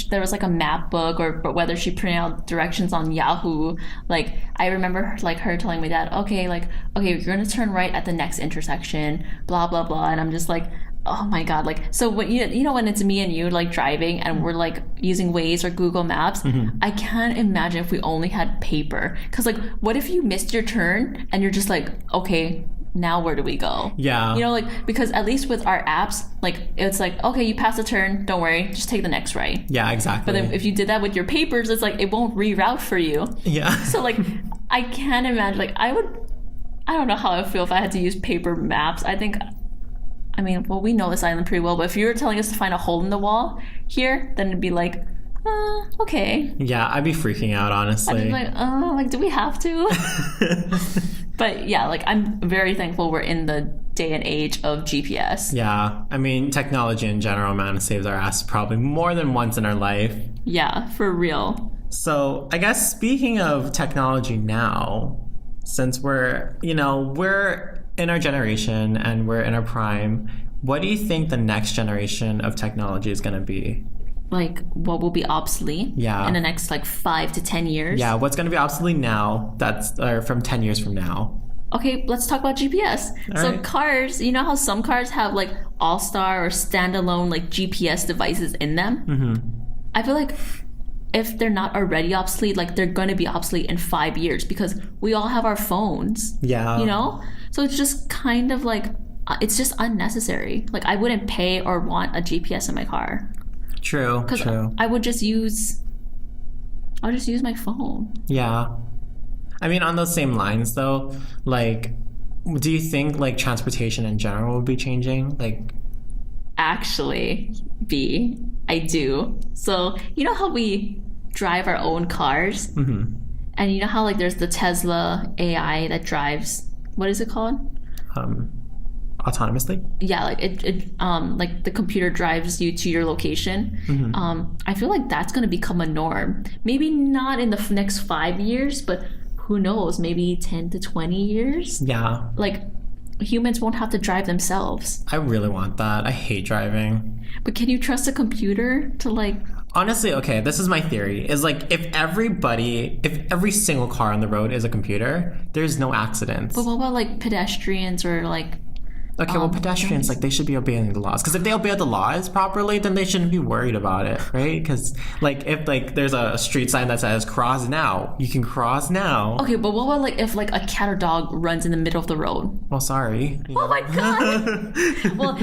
there was like a map book, or but whether she printed out directions on Yahoo. Like I remember like her telling me that, okay, you're gonna turn right at the next intersection, blah blah blah, and I'm just like, oh my god, like, so when you know when it's me and you like driving and we're like using Waze or Google Maps, I can't imagine if we only had paper, because like what if you missed your turn and you're just like, okay, now where do we go? Yeah. You know, like, because at least with our apps, like it's like, okay, you passed the turn, don't worry, just take the next right. Yeah, exactly. But then if you did that with your papers, it's like it won't reroute for you. Yeah. So like I can't imagine, like I don't know how I would feel if I had to use paper maps. I mean, well, we know this island pretty well, but if you were telling us to find a hole in the wall here, then it'd be like, okay. Yeah, I'd be freaking out, honestly. I'd be like, like, do we have to? But yeah, like, I'm very thankful we're in the day and age of GPS. Yeah, I mean, technology in general, man, saves our ass probably more than once in our life. Yeah, for real. So, I guess speaking of technology now, since we're in our generation and we're in our prime, what do you think the next generation of technology is going to be? Like what will be obsolete in the next like 5 to 10 years? Yeah, what's going to be obsolete now from 10 years from now? Okay, let's talk about GPS. So cars, you know how some cars have like all-star or standalone like GPS devices in them? I feel like if they're not already obsolete, like they're going to be obsolete in 5 years, because we all have our phones. Yeah. You know? So it's just kind of like, it's just unnecessary. Like I wouldn't pay or want a GPS in my car. True. I would just use my phone. Yeah. I mean, on those same lines though, like, do you think like transportation in general would be changing? Like, actually, I do. So you know how we drive our own cars? And you know how like there's the Tesla AI that drives, what is it called? autonomously. Yeah, like it like the computer drives you to your location. I feel like that's going to become a norm. Maybe not in the next 5 years, but who knows, maybe 10 to 20 years. Yeah. Like humans won't have to drive themselves. I really want that. I hate driving. But can you trust a computer to like... Honestly, okay, this is my theory. Is like if every single car on the road is a computer, there's no accidents. But what about like pedestrians or like... Okay, well, pedestrians, like, they should be obeying the laws. Because if they obey the laws properly, then they shouldn't be worried about it, right? Because, like, if, like, there's a street sign that says, cross now, you can cross now. Okay, but what about, like, if, like, a cat or dog runs in the middle of the road? Well, sorry. Oh, my God! Well,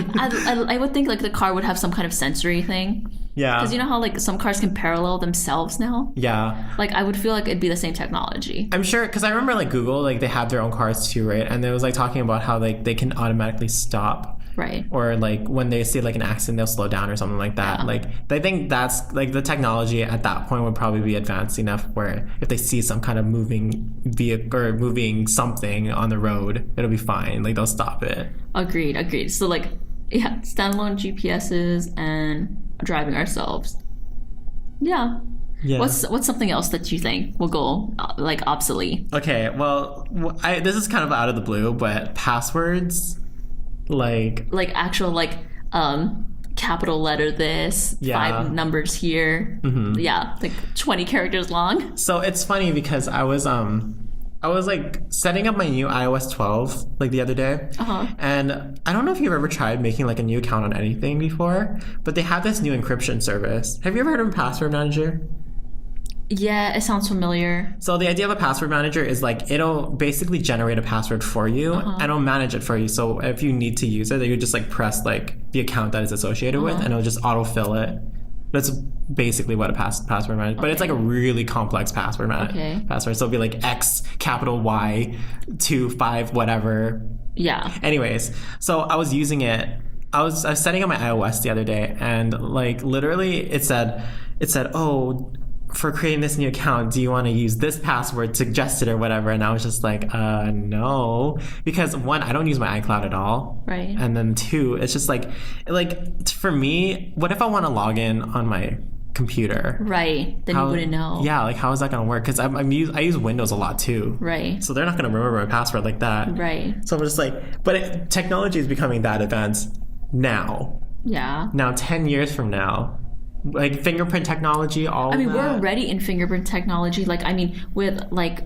I would think, like, the car would have some kind of sensory thing. Yeah. Because you know how, like, some cars can parallel themselves now? Yeah. Like, I would feel like it'd be the same technology. I'm sure, because I remember, like, Google, like, they had their own cars, too, right? And they was, like, talking about how, like, they can automatically stop. Right. Or, like, when they see, like, an accident, they'll slow down or something like that. Yeah. Like, I think that's, like, the technology at that point would probably be advanced enough where if they see some kind of moving vehicle or moving something on the road, it'll be fine. Like, they'll stop it. Agreed. So, like, yeah, standalone GPSs and driving ourselves. Yeah. Yeah. What's something else that you think will go like obsolete? Okay, well, this is kind of out of the blue, but passwords, like actual like capital letter this, Yeah. 5 numbers here. Yeah, like 20 characters long. So it's funny because I was like setting up my new iOS 12 like the other day, and I don't know if you've ever tried making like a new account on anything before, but they have this new encryption service. Have you ever heard of a password manager? Yeah, it sounds familiar. So the idea of a password manager is like it'll basically generate a password for you and it'll manage it for you. So if you need to use it, you just like press like the account that it's associated with and it'll just autofill it. That's basically what a password manager, but it's like a really complex password password. So it'll be like X capital Y 25 whatever. Yeah. Anyways, so I was using it. I was setting up my iOS the other day, and like literally it said, oh, for creating this new account, do you want to use this password suggested or whatever? And I was just like, no, because 1, I don't use my iCloud at all. Right. And then 2, it's just like for me, what if I want to log in on my computer? Right. Then you wouldn't know. Yeah, like how is that going to work? Because I use Windows a lot too. Right. So they're not going to remember my password like that. Right. So I'm just like, but technology is becoming that advanced now. Yeah. Now, 10 years from now, like fingerprint technology, we're already in fingerprint technology. Like, I mean, with like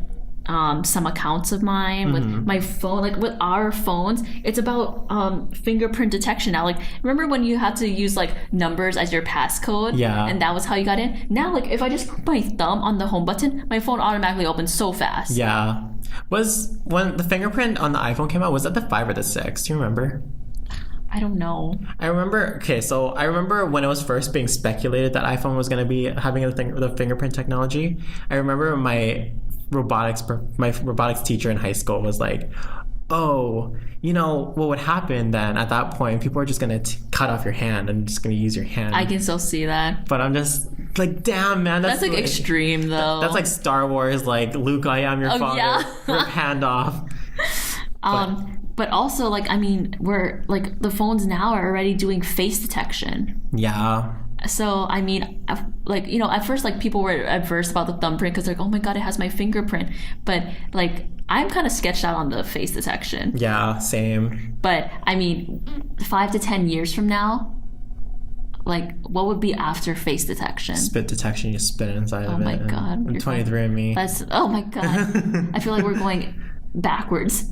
some accounts of mine, with my phone, like with our phones, it's about fingerprint detection now. Like, remember when you had to use like numbers as your passcode? Yeah. And that was how you got in? Now, like, if I just put my thumb on the home button, my phone automatically opens so fast. Yeah. Was when the fingerprint on the iPhone came out, was that the 5 or the 6? Do you remember? I don't know. I remember when it was first being speculated that iPhone was going to be having the fingerprint technology. I remember my robotics teacher in high school was like, oh, you know, what would happen then at that point? People are just going to cut off your hand and just going to use your hand. I can still see that. But I'm just like, damn, man. That's like extreme, though. That's like Star Wars, like, Luke, I am your father. Yeah. Rip hand off. But also, like, I mean, we're like the phones now are already doing face detection. Yeah. So, I mean, like, you know, at first, like, people were adverse about the thumbprint because they're like, oh my God, it has my fingerprint. But, like, I'm kind of sketched out on the face detection. Yeah, same. But, I mean, 5 to 10 years from now, like, what would be after face detection? Spit detection, you spit inside of it. Oh my God. 23andMe. Oh my God. I feel like we're going backwards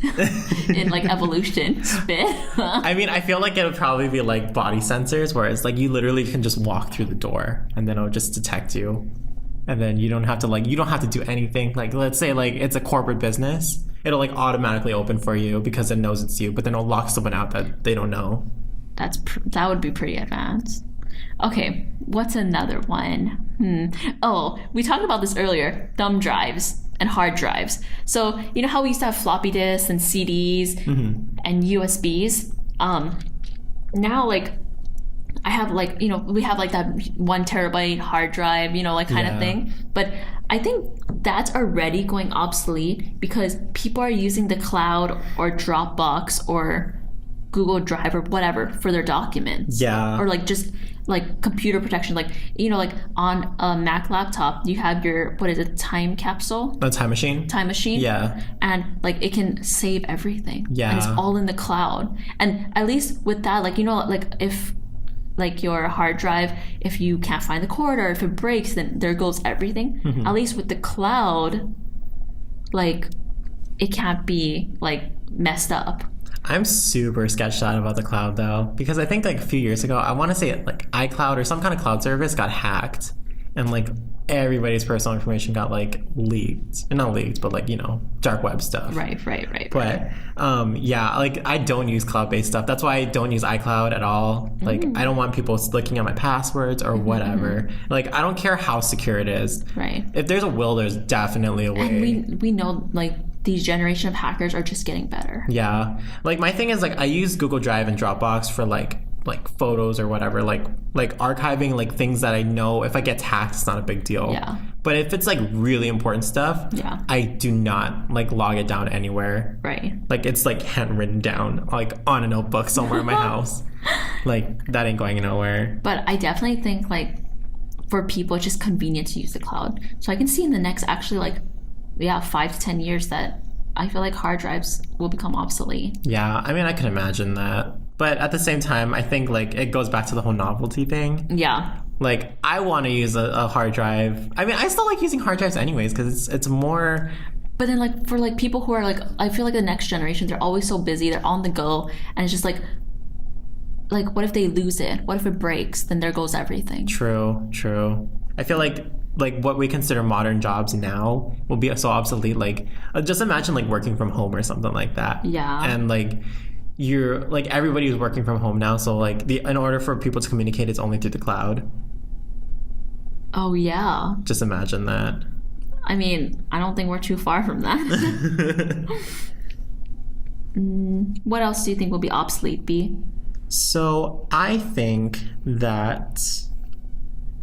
in like evolution. Spit. I mean, I feel like it would probably be like body sensors where it's like you literally can just walk through the door and then it'll just detect you, and then you don't have to do anything. Like, let's say like it's a corporate business, it'll like automatically open for you because it knows it's you, but then it'll lock someone out that they don't know. That would be pretty advanced. Okay, what's another one? Oh, we talked about this earlier. Thumb drives and hard drives. So, you know how we used to have floppy disks and CDs and USBs? Now, like, I have, like, you know, we have, like, that 1 terabyte hard drive, you know, like, kind of thing. But I think that's already going obsolete because people are using the cloud or Dropbox or Google Drive or whatever for their documents. Yeah. Or like just like computer protection. Like, you know, like on a Mac laptop, you have your, what is it, time capsule? A time machine? Time machine. Yeah. And like it can save everything. Yeah. And it's all in the cloud. And at least with that, like, you know, like if like your hard drive, if you can't find the cord or if it breaks, then there goes everything. At least with the cloud, like it can't be like messed up. I'm super sketched out about the cloud though, because I think like a few years ago, I want to say like iCloud or some kind of cloud service got hacked, and like everybody's personal information got like leaked. And not leaked, but like, you know, dark web stuff. Right. But yeah, like I don't use cloud-based stuff. That's why I don't use iCloud at all. Like I don't want people looking at my passwords or whatever. Like I don't care how secure it is. Right. If there's a will, there's definitely a way. And we know like these generation of hackers are just getting better. Yeah. Like my thing is like I use Google Drive and Dropbox for like photos or whatever, like archiving like things that I know if I get hacked, it's not a big deal. Yeah. But if it's like really important stuff, yeah, I do not like log it down anywhere. Right. Like it's like handwritten down like on a notebook somewhere in my house. Like that ain't going nowhere. But I definitely think like for people it's just convenient to use the cloud. So I can see in the next actually like 5 to 10 years that I feel like hard drives will become obsolete. Yeah, I mean I can imagine that. But at the same time, I think like it goes back to the whole novelty thing. Yeah. Like I want to use a hard drive. I mean, I still like using hard drives anyways because it's more. But then like for like people who are like, I feel like the next generation, they're always so busy, they're on the go, and it's just like what if they lose it? What if it breaks? Then there goes everything. True. I feel like what we consider modern jobs now will be so obsolete. Like just imagine like working from home or something like that. Yeah. And like you're like everybody's working from home now, so like in order for people to communicate, it's only through the cloud. Oh yeah. Just imagine that. I mean, I don't think we're too far from that. What else do you think will be obsolete, B? So I think that,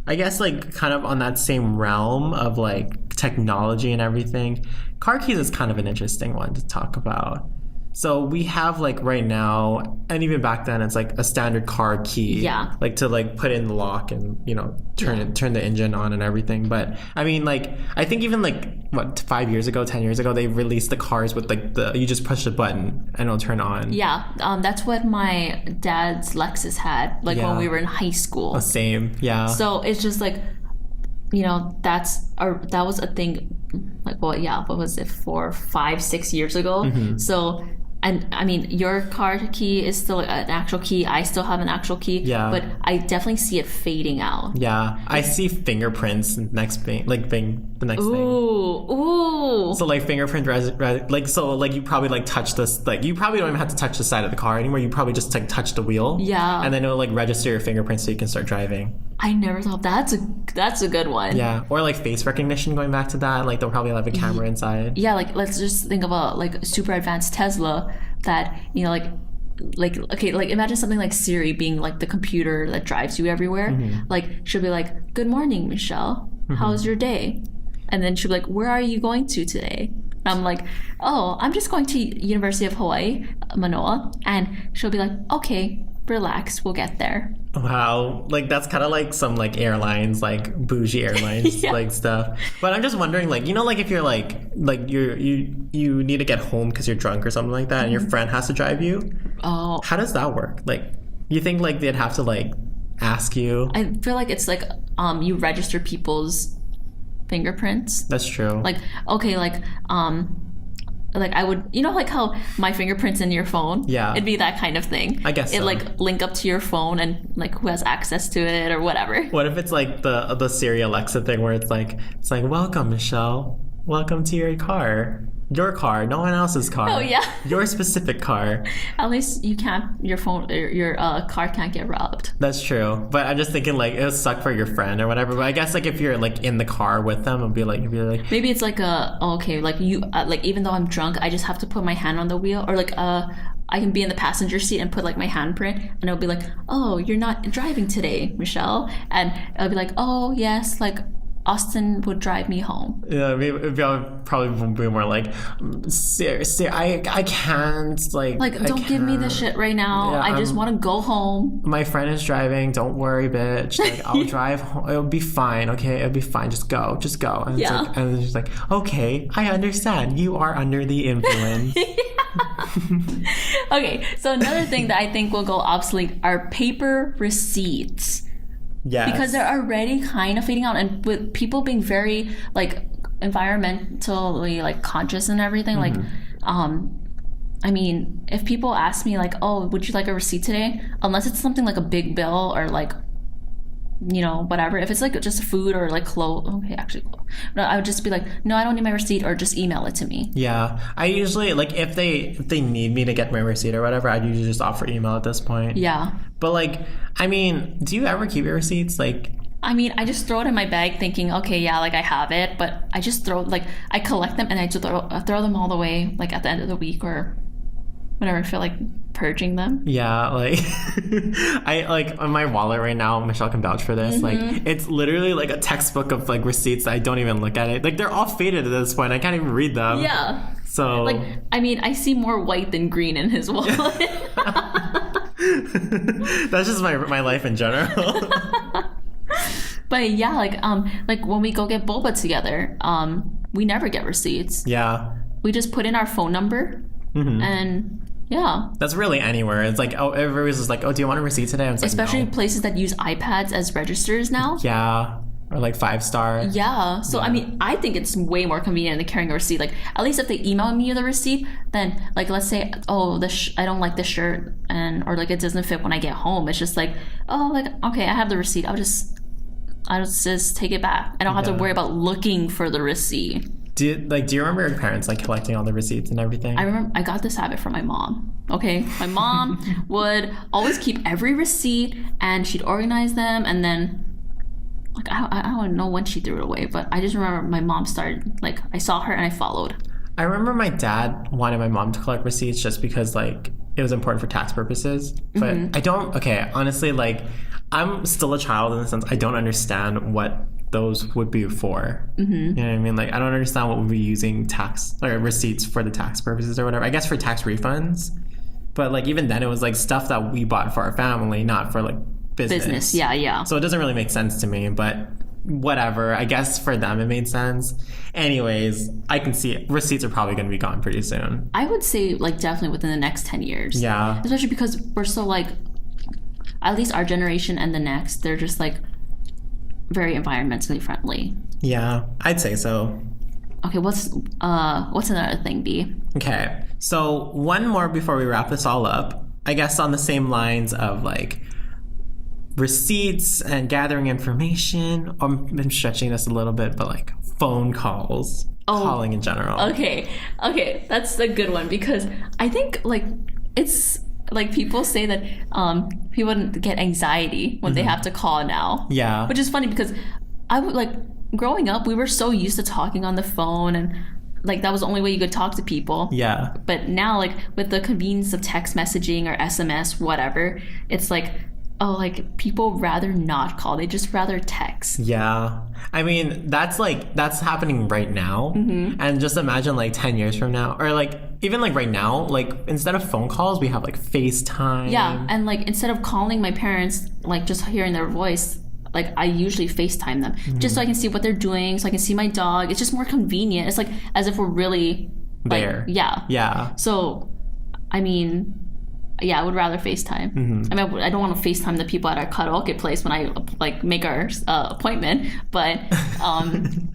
I guess like kind of on that same realm of like technology and everything, car keys is kind of an interesting one to talk about. So we have like right now, and even back then, it's like a standard car key. Yeah. Like to like put in the lock and, you know, turn the engine on and everything. But I mean, like, I think even like, 5 years ago, 10 years ago, they released the cars with like you just push the button and it'll turn on. Yeah. That's what my dad's Lexus had, like when we were in high school. The same. Yeah. So it's just like, you know, that was a thing, like, well, yeah, what was it, 4, 5, 6 years ago? Mm-hmm. So, and I mean, your car key is still an actual key. I still have an actual key. Yeah. But I definitely see it fading out. Yeah. I see fingerprints next thing, the next thing. Ooh. So like fingerprint, you probably like touch this, like you probably don't even have to touch the side of the car anymore. You probably just like touch the wheel. Yeah. And then it'll like register your fingerprint so you can start driving. I never thought that's a good one. Yeah. Or like face recognition, going back to that. Like they'll probably have a camera inside. Yeah, like let's just think of a super advanced Tesla that, you know, like okay, like imagine something like Siri being like the computer that drives you everywhere. Mm-hmm. Like she'll be like, "Good morning, Michelle. Mm-hmm. How's your day?" And then she'll be like, "Where are you going to today?" And I'm like, "Oh, I'm just going to University of Hawaii, Manoa." And she'll be like, "Okay, relax, we'll get there." Wow, like that's kind of like some like airlines, like bougie airlines yeah. like stuff. But I'm just wondering, like, you know, like if you're like you need to get home because you're drunk or something like that, and your friend has to drive you. Oh, how does that work? Like, you think like they'd have to like ask you? I feel like it's like you register people's fingerprints. That's true. Like, okay, like I would, you know, like how my fingerprint's in your phone? Yeah. It'd be that kind of thing. I guess so. It like link up to your phone and like who has access to it or whatever. What if it's like the Siri Alexa thing where it's like, welcome, Michelle. Welcome to your car. Your car, no one else's car. Oh, yeah. Your specific car. At least your car can't get robbed. That's true. But I'm just thinking like it would suck for your friend or whatever. But I guess like if you're like in the car with them, it'd be like maybe it's like like you like even though I'm drunk, I just have to put my hand on the wheel, or like I can be in the passenger seat and put like my handprint, and it'll be like, "Oh, you're not driving today, Michelle," and it'll be like, "Oh yes, like Austin would drive me home. Yeah, maybe I would probably be more like, seriously, I can't, like, don't give me the shit right now. Yeah, I just want to go home. My friend is driving. Don't worry, bitch. Like, I'll drive home. It'll be fine. Okay, it'll be fine. Just go. And it's like, and she's like, okay, I understand. You are under the influence. Okay, so another thing that I think will go obsolete are paper receipts. Yes. Because they're already kind of fading out, and with people being very like environmentally like conscious and everything, like I mean, if people ask me like, oh, would you like a receipt today, unless it's something like a big bill or like, you know, whatever, if it's like just food or like clothes, okay, actually, no, I would just be like, no, I don't need my receipt, or just email it to me. Yeah, I usually, like, if they need me to get my receipt or whatever, I'd usually just offer email at this point. Yeah. But, like, I mean, do you ever keep your receipts? Like, I mean, I just throw it in my bag thinking, okay, yeah, like I have it, but I just I collect them and I just throw them all the way, like at the end of the week or whenever I feel like purging them. Yeah, like, I, like, on my wallet right now, Michelle can vouch for this, like, it's literally like a textbook of, like, receipts that I don't even look at it. Like, they're all faded at this point. I can't even read them. Yeah. So, like, I mean, I see more white than green in his wallet. That's just my life in general. But yeah, like when we go get boba together, we never get receipts. Yeah. We just put in our phone number and yeah. That's really anywhere. It's like, oh, everybody's just like, oh, do you want a receipt today? And it's especially like, no. Places that use iPads as registers now. Yeah. Or like 5-star. Yeah. So, I mean, I think it's way more convenient than carrying a receipt. Like, at least if they email me the receipt, then, like, let's say, oh, I don't like this shirt, or, like, it doesn't fit when I get home. It's just like, oh, like, okay, I have the receipt. I'll just take it back. I don't have to worry about looking for the receipt. Do you remember your parents, like, collecting all the receipts and everything? I remember I got this habit from my mom. Okay? My mom would always keep every receipt, and she'd organize them, and then... like, I don't know when she threw it away, but I just remember my mom started, like, I saw her and I followed. I remember my dad wanted my mom to collect receipts just because, like, it was important for tax purposes. But I don't, okay, honestly, like, I'm still a child in the sense I don't understand what those would be for. You know what I mean? Like, I don't understand what we'd be using tax or receipts for the tax purposes or whatever. I guess for tax refunds. But, like, even then it was, like, stuff that we bought for our family, not for, like, business. Yeah. So it doesn't really make sense to me, but whatever. I guess for them it made sense. Anyways, I can see it. Receipts are probably going to be gone pretty soon. I would say, like, definitely within the next 10 years. Yeah. Especially because we're so, like, at least our generation and the next, they're just, like, very environmentally friendly. Yeah, I'd say so. Okay, what's another thing, B? Okay, so one more before we wrap this all up. I guess on the same lines of, like, receipts and gathering information. I'm stretching this a little bit, but, like, phone calls, calling in general. Okay, that's a good one because I think, like, it's like people say that people get anxiety when they have to call now. Yeah, which is funny because I would, like, growing up, we were so used to talking on the phone and, like, that was the only way you could talk to people. Yeah. But now, like, with the convenience of text messaging or SMS, whatever, it's like, oh, like, people rather not call. They just rather text. Yeah. I mean, that's happening right now. And just imagine, like, 10 years from now, or, like, even, like, right now, like, instead of phone calls, we have, like, FaceTime. Yeah. And, like, instead of calling my parents, like, just hearing their voice, like, I usually FaceTime them just so I can see what they're doing, so I can see my dog. It's just more convenient. It's like as if we're really, like, there. Yeah. So, I mean, yeah, I would rather FaceTime. I mean, I don't want to FaceTime the people at our karaoke place when I, like, make our appointment. But,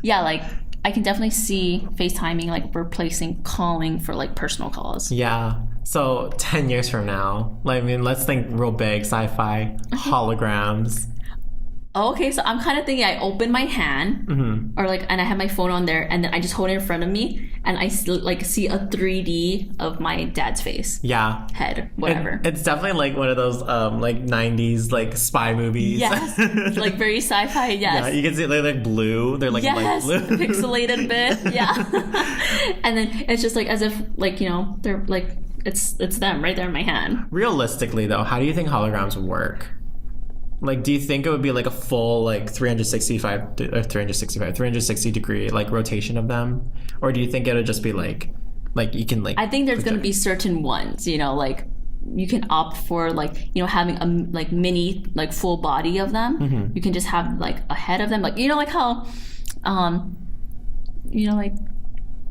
yeah, like, I can definitely see FaceTiming, like, replacing calling for, like, personal calls. Yeah. So 10 years from now, like, I mean, let's think real big, sci-fi, holograms. Okay, so I'm kind of thinking I open my hand, or, like, and I have my phone on there, and then I just hold it in front of me, and I like see a 3D of my dad's face. Yeah. Head, whatever. It's definitely like one of those like 90s like spy movies. Yes. Like very sci-fi. Yes. Yeah, you can see they're like blue. They're like light blue. Pixelated a bit. Yeah. And then it's just like as if, like, you know, they're like it's them right there in my hand. Realistically, though, how do you think holograms work? Like, do you think it would be like a full like 360 degree like rotation of them, or do you think it'll just be like you can like? I think there's going to be certain ones, like you can opt for like having a like mini like full body of them. You can just have like a head of them, like like how like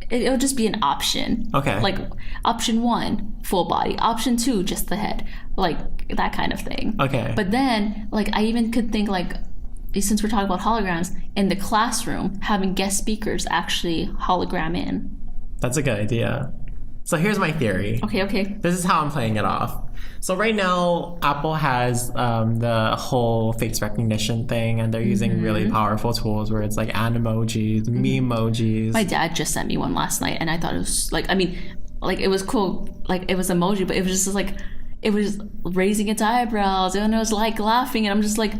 it'll just be an option. Okay. Like option 1, full body. Option 2, just the head. Like that kind of thing. Okay. But then, like, I even could think, like, since we're talking about holograms, in the classroom, having guest speakers actually hologram in. That's a good idea. So here's my theory. Okay. This is how I'm playing it off. So right now, Apple has the whole face recognition thing, and they're using really powerful tools where it's like animojis, memojis. My dad just sent me one last night, and I thought it was like, I mean, like it was cool, like it was emoji, but it was just like, it was raising its eyebrows, and it was like laughing, and I'm just like,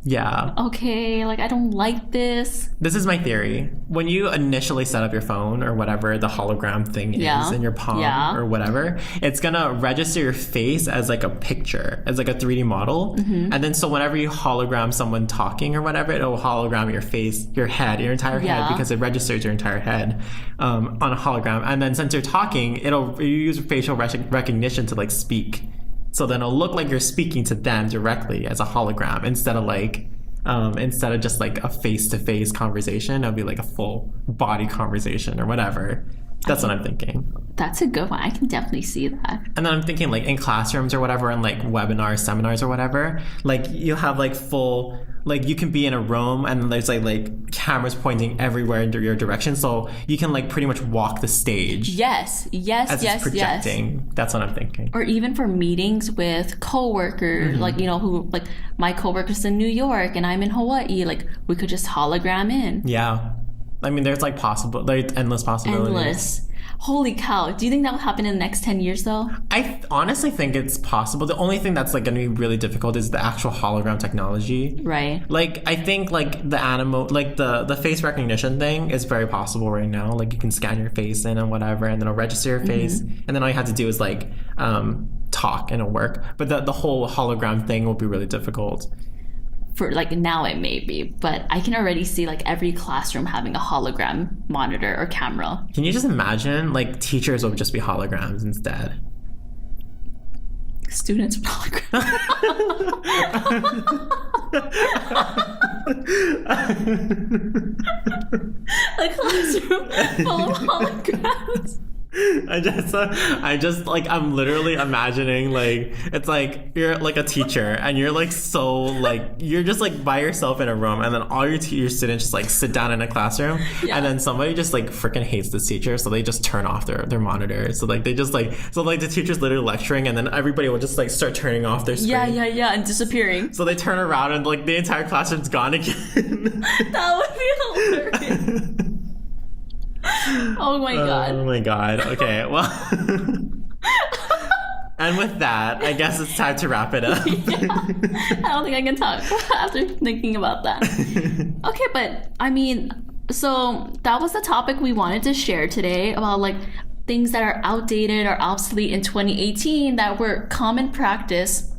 yeah. Okay, like I don't like this. This is my theory. When you initially set up your phone or whatever the hologram thing is in your palm or whatever, it's gonna register your face as like a picture, as like a 3D model. And then so whenever you hologram someone talking or whatever, it'll hologram your face, your head, your entire head, because it registers your entire head on a hologram. And then since you're talking, you use facial recognition to like speak. So then it'll look like you're speaking to them directly as a hologram instead of just like a face-to-face conversation. It'll be like a full body conversation or whatever. That's what I'm thinking. That's a good one. I can definitely see that. And then I'm thinking like in classrooms or whatever, and like webinars, seminars or whatever, like you'll have like full, like you can be in a room and there's like cameras pointing everywhere in your direction, so you can like pretty much walk the stage. Yes. As it's projecting. That's what I'm thinking. Or even for meetings with coworkers, like who like my coworkers in New York and I'm in Hawaii, like we could just hologram in. Yeah. I mean, there's like endless possibilities. Endless. Holy cow. Do you think that will happen in the next 10 years, though? I honestly think it's possible. The only thing that's like going to be really difficult is the actual hologram technology. Right. Like, I think like the face recognition thing is very possible right now. Like, you can scan your face in and whatever, and then it'll register your face. And then all you have to do is like talk and it'll work. But the whole hologram thing will be really difficult. For like now it may be, but I can already see like every classroom having a hologram monitor or camera. Can you just imagine like teachers will just be holograms instead? Students with holograms. A classroom full of holograms. I just like, I'm literally imagining like, it's like you're like a teacher and you're like so like, you're just like by yourself in a room, and then all your students just like sit down in a classroom, and then somebody just like freaking hates this teacher, so they just turn off their monitor. So like they just like, so like the teacher's literally lecturing, and then everybody will just like start turning off their screen. Yeah, and disappearing. So they turn around and like the entire classroom's gone again. That would be hilarious. Oh my god. Okay, well. And with that, I guess it's time to wrap it up. I don't think I can talk after thinking about that. Okay, but I mean, so that was the topic we wanted to share today about like things that are outdated or obsolete in 2018 that were common practice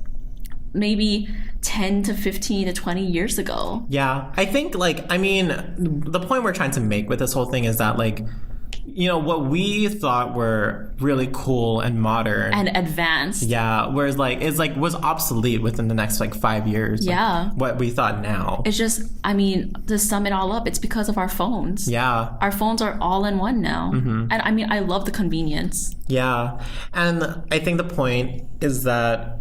maybe 10 to 15 to 20 years ago. Yeah, I think like, I mean, the point we're trying to make with this whole thing is that like, what we thought were really cool and modern and advanced. Yeah, whereas like it's like was obsolete within the next like 5 years. Yeah. Like, what we thought now. It's just, I mean, to sum it all up, it's because of our phones. Yeah. Our phones are all in one now. And I mean, I love the convenience. Yeah. And I think the point is that,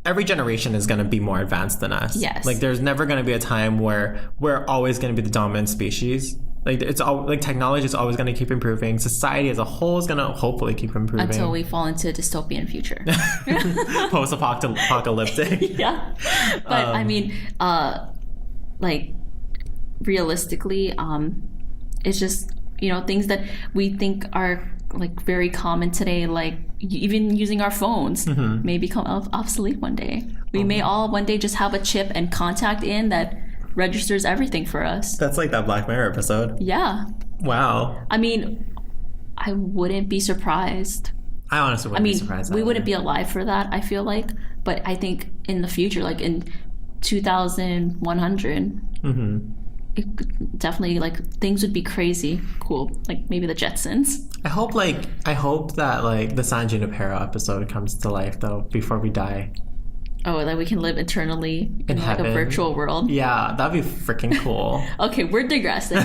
every generation is going to be more advanced than us. Yes. Like there's never going to be a time where we're always going to be the dominant species. Like it's all like technology is always going to keep improving. Society as a whole is going to hopefully keep improving until we fall into a dystopian future. Post-apocalyptic. Yeah. But I mean, like realistically, it's just things that we think are like very common today, like even using our phones may become obsolete one day. We may all one day just have a chip and contact in that registers everything for us. That's like that Black Mirror episode. Yeah. Wow. I mean, I wouldn't be surprised. I honestly wouldn't be surprised. We wouldn't be alive for that, I feel like. But I think in the future, like in 2100. It definitely, like, things would be crazy cool, like maybe the Jetsons. I hope that like the San Junipero episode comes to life though before we die. Oh, that we can live eternally in like heaven. A virtual world. Yeah, that'd be freaking cool. Okay, we're digressing.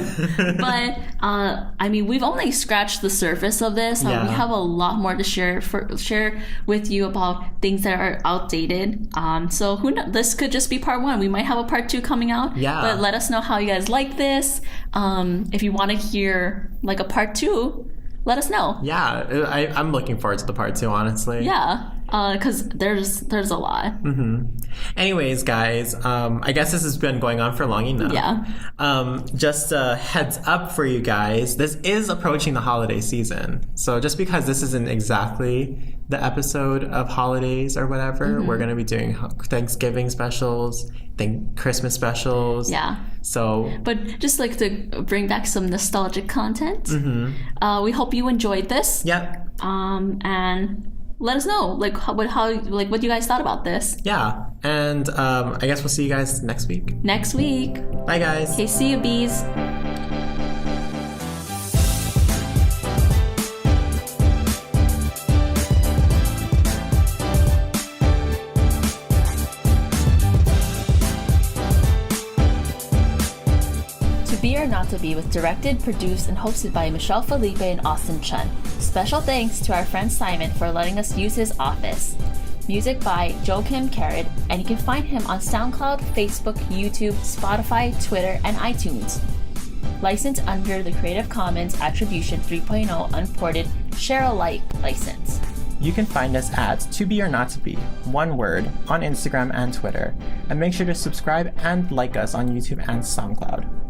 But I mean, we've only scratched the surface of this. Yeah. We have a lot more to share with you about things that are outdated. So who knows? This could just be part 1. We might have a part 2 coming out. Yeah. But let us know how you guys like this. If you want to hear like a part 2, let us know. Yeah, I'm looking forward to the part 2, honestly. Yeah. Because there's a lot. Anyways, guys, I guess this has been going on for long enough. Yeah. Just a heads up for you guys, this is approaching the holiday season. So just because this isn't exactly the episode of holidays or whatever, we're going to be doing Thanksgiving specials, Christmas specials. Yeah. So, but just like to bring back some nostalgic content, we hope you enjoyed this. Yep. And let us know, like, what you guys thought about this. Yeah. And I guess we'll see you guys next week. Next week. Bye, guys. Okay, see you, bees. To Be or Not to Be was directed, produced, and hosted by Michelle Felipe and Austin Chun. Special thanks to our friend Simon for letting us use his office. Music by Joakim Carrot, and you can find him on SoundCloud, Facebook, YouTube, Spotify, Twitter, and iTunes. Licensed under the Creative Commons Attribution 3.0 Unported Share Alike license. You can find us at To Be or Not to Be, one word, on Instagram and Twitter. And make sure to subscribe and like us on YouTube and SoundCloud.